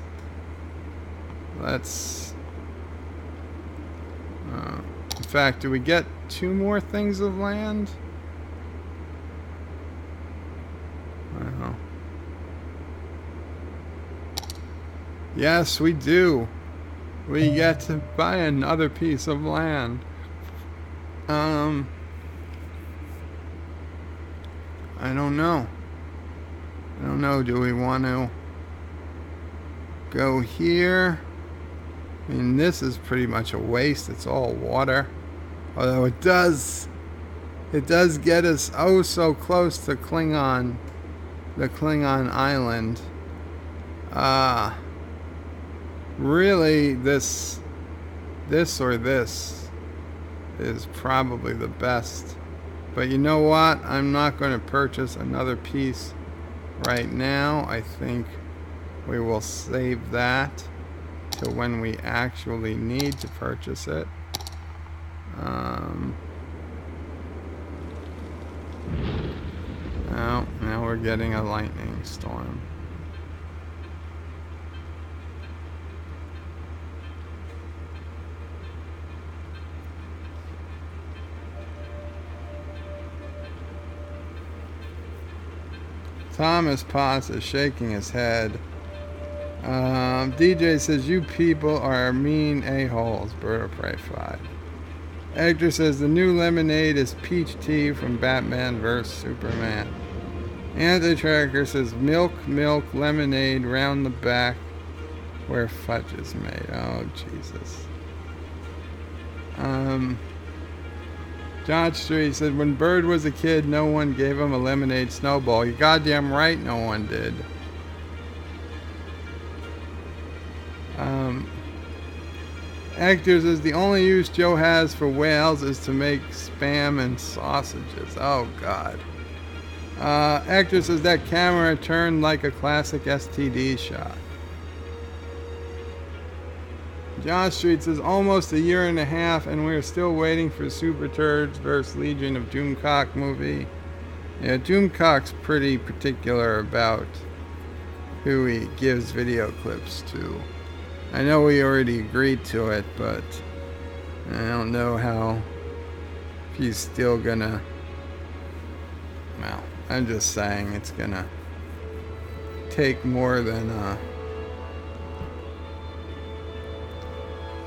in fact, do we get 2 more things of land? I don't know. Yes, we do. We get to buy another piece of land. I don't know. Do we want to go here? I mean, this is pretty much a waste. It's all water. Although it does get us oh so close to Klingon, the Klingon island. Really, this or this is probably the best. But you know what? I'm not going to purchase another piece right now. I think we will save that to when we actually need to purchase it. Now we're getting a lightning storm. Thomas Potts is shaking his head. DJ says, you people are mean a-holes. Bird of Prey 5. Hector says, the new lemonade is peach tea from Batman vs. Superman. Anti-Tracker says, milk, lemonade, round the back where fudge is made. Oh, Jesus. John Street said, when Bird was a kid, no one gave him a lemonade snowball. You're goddamn right no one did. Hector says, the only use Joe has for whales is to make spam and sausages. Oh, God. Hector says, that camera turned like a classic STD shot. John Street says, almost a year and a half and we're still waiting for Super Turds vs. Legion of Doomcock movie. Yeah, Doomcock's pretty particular about who he gives video clips to. I know we already agreed to it, but I don't know how if he's still gonna. Well, I'm just saying it's gonna take more than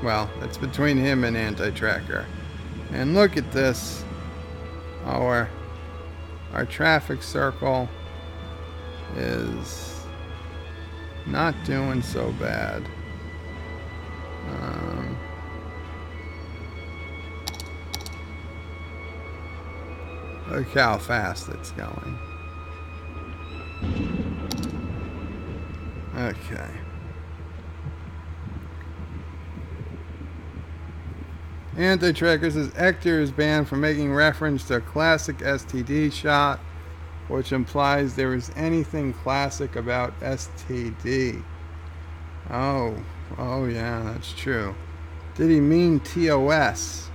well, it's between him and Anti-Tracker. And look at this. Our traffic circle is not doing so bad. Look how fast it's going. Okay. Anti-Tracker says Hector is banned from making reference to a classic STD shot, which implies there is anything classic about STD. Oh yeah, that's true. Did he mean TOS?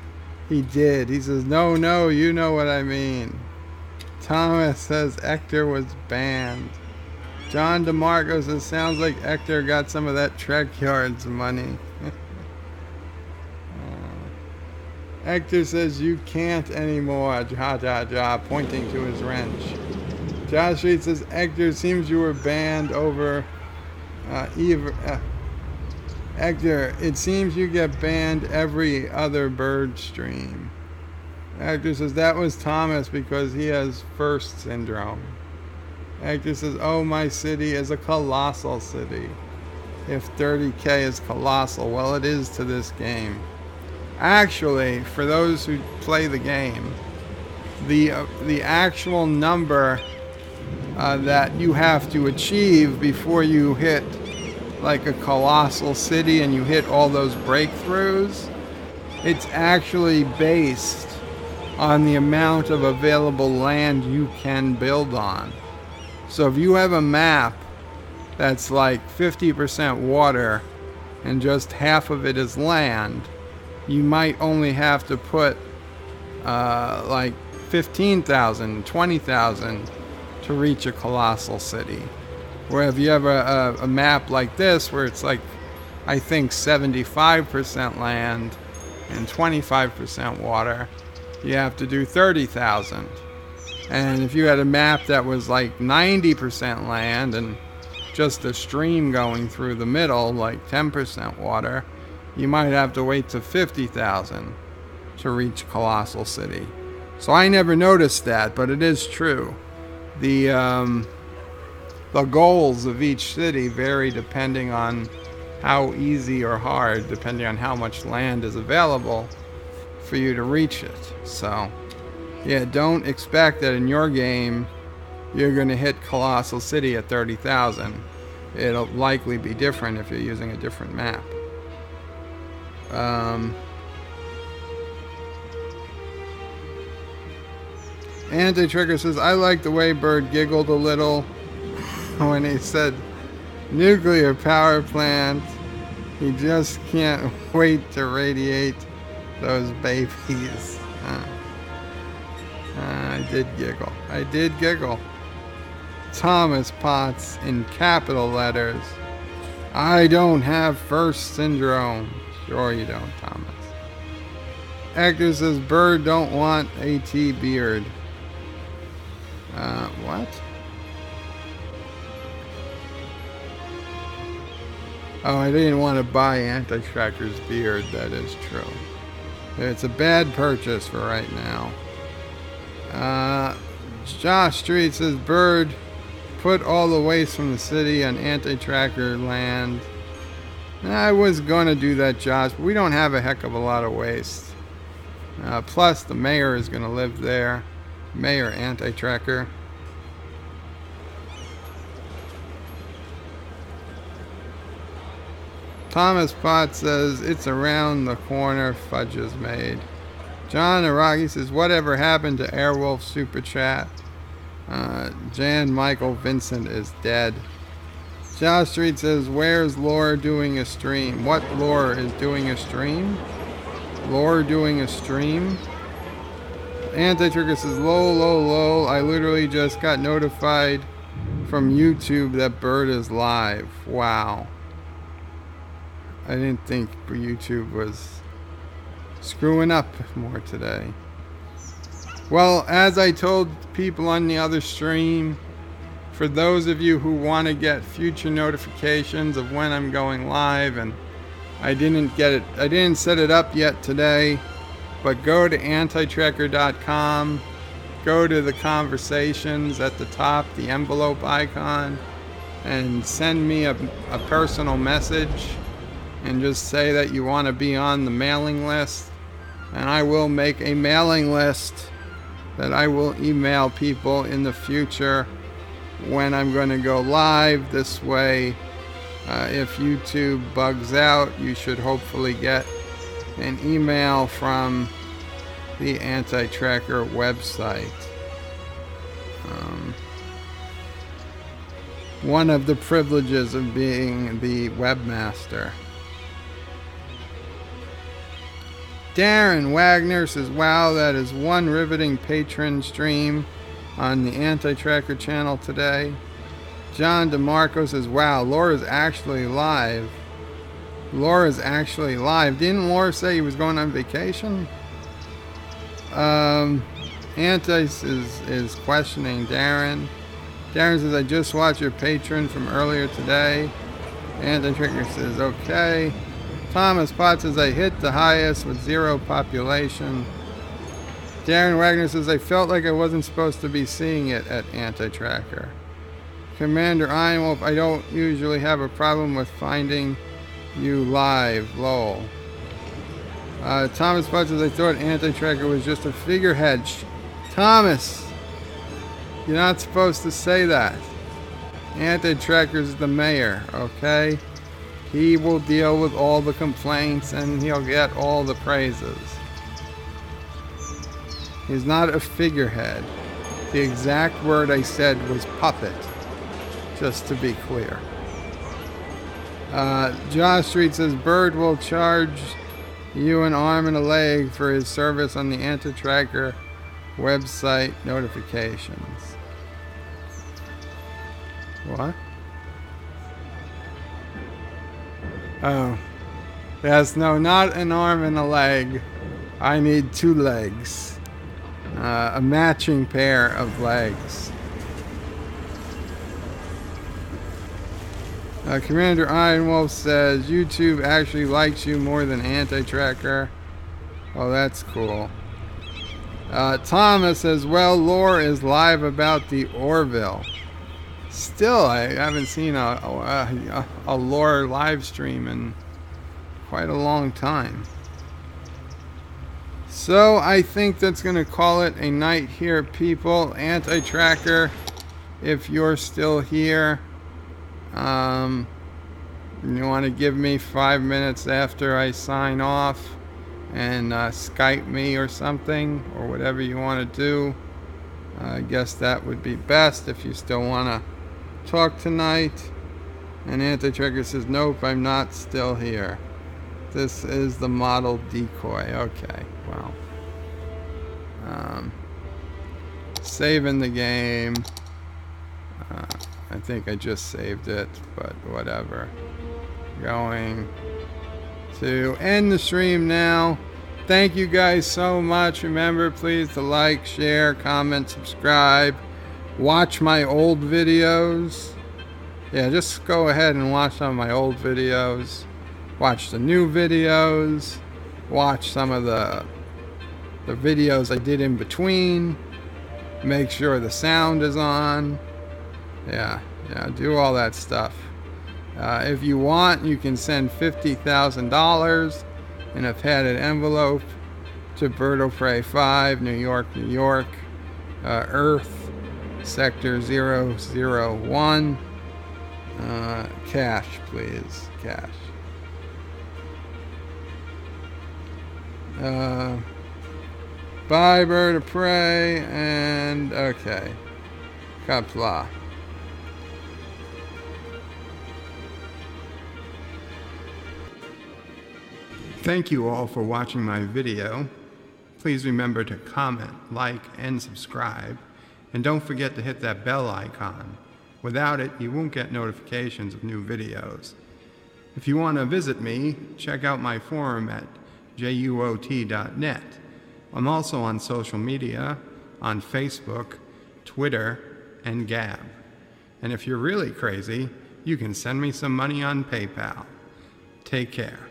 He did. He says, no, you know what I mean. Thomas says Hector was banned. John DeMarco says, sounds like Hector got some of that Trek Yards money. Hector says, you can't anymore, pointing to his wrench. Josh Reed says, Hector, seems you were banned over Hector, it seems you get banned every other bird stream. Hector says, that was Thomas because he has first syndrome. Hector says, oh, my city is a colossal city. If 30K is colossal, well, it is to this game. Actually, for those who play the game, the actual number that you have to achieve before you hit like a colossal city and you hit all those breakthroughs, it's actually based on the amount of available land you can build on. So if you have a map that's like 50% water and just half of it is land, you might only have to put like 15,000, 20,000 to reach a colossal city. Where if you have a map like this where it's like, I think 75% land and 25% water, you have to do 30,000. And if you had a map that was like 90% land and just a stream going through the middle, like 10% water, you might have to wait to 50,000 to reach Colossal City. So I never noticed that, but it is true. The goals of each city vary depending on how easy or hard, depending on how much land is available for you to reach it. So, yeah, don't expect that in your game you're going to hit Colossal City at 30,000. It'll likely be different if you're using a different map. Anti-Trigger says, I like the way Bird giggled a little when he said nuclear power plant. He just can't wait to radiate those babies. I did giggle. I did giggle. Thomas Potts in capital letters. I don't have first syndrome. Sure you don't, Thomas. Hector says, Bird don't want AT beard. What? Oh, I didn't want to buy Anti-Tracker's beard. That is true. It's a bad purchase for right now. Josh Street says, Bird, put all the waste from the city on Anti-Tracker land. I was going to do that, Josh, but we don't have a heck of a lot of waste. Plus, the mayor is going to live there. Mayor Anti-Tracker. Thomas Potts says, it's around the corner, fudge is made. John Aragi says, whatever happened to Airwolf Super Chat? Jan Michael Vincent is dead. Josh Street says, where's Lore doing a stream? What Lore is doing a stream? Lore doing a stream? Anti-Trigger says, lol. I literally just got notified from YouTube that Bird is live. Wow. I didn't think YouTube was screwing up more today. Well, as I told people on the other stream, for those of you who want to get future notifications of when I'm going live, and I didn't set it up yet today, but go to antitracker.com, go to the conversations at the top, the envelope icon, and send me a personal message. And just say that you want to be on the mailing list, and I will make a mailing list that I will email people in the future when I'm going to go live. This way, if YouTube bugs out, you should hopefully get an email from the Anti-Tracker website. One of the privileges of being the webmaster. Darren Wagner says, wow, that is one riveting patron stream on the Anti-Tracker channel today. John DeMarco says, wow, Laura's actually live. Laura's actually live. Didn't Laura say he was going on vacation? Antis is questioning Darren. Darren says, I just watched your patron from earlier today. Anti-Tracker says, okay. Thomas Potts says, I hit the highest with 0 population. Darren Wagner says, I felt like I wasn't supposed to be seeing it at Anti-Tracker. Commander Ironwolf, I don't usually have a problem with finding you live. Lol. Thomas Potts says, I thought Anti-Tracker was just a figurehead. Thomas, you're not supposed to say that. Anti-Tracker's the mayor, okay? He will deal with all the complaints and he'll get all the praises. He's not a figurehead. The exact word I said was puppet, just to be clear. Josh Street says, Bird will charge you an arm and a leg for his service on the Anti-Tracker website notifications. What? Oh. Yes, no, not an arm and a leg. I need 2 legs. A matching pair of legs. Commander Ironwolf says, YouTube actually likes you more than Anti-Tracker. Oh, that's cool. Thomas says, well, Lore is live about the Orville. Still, I haven't seen a Lore live stream in quite a long time. So I think that's going to call it a night here, people. Anti-Tracker, if you're still here, you want to give me 5 minutes after I sign off and Skype me or something, or whatever you want to do. I guess that would be best if you still want to talk tonight? And Anti-Tracker says, nope, I'm not still here. This is the model decoy. Okay, well. Saving the game. I think I just saved it, but whatever. Going to end the stream now. Thank you guys so much. Remember, please, to like, share, comment, subscribe. Watch my old videos. Yeah, just go ahead and watch some of my old videos. Watch the new videos. Watch some of the videos I did in between. Make sure the sound is on. Yeah, do all that stuff. If you want, you can send $50,000 in a padded envelope to Bird of Prey 5, New York, New York, Earth, Sector 001. Cash, please. Cash. Bye, Bird of Prey, and okay. Qapla. Thank you all for watching my video. Please remember to comment, like, and subscribe. And don't forget to hit that bell icon. Without it, you won't get notifications of new videos. If you want to visit me, check out my forum at juot.net. I'm also on social media, on Facebook, Twitter, and Gab. And if you're really crazy, you can send me some money on PayPal. Take care.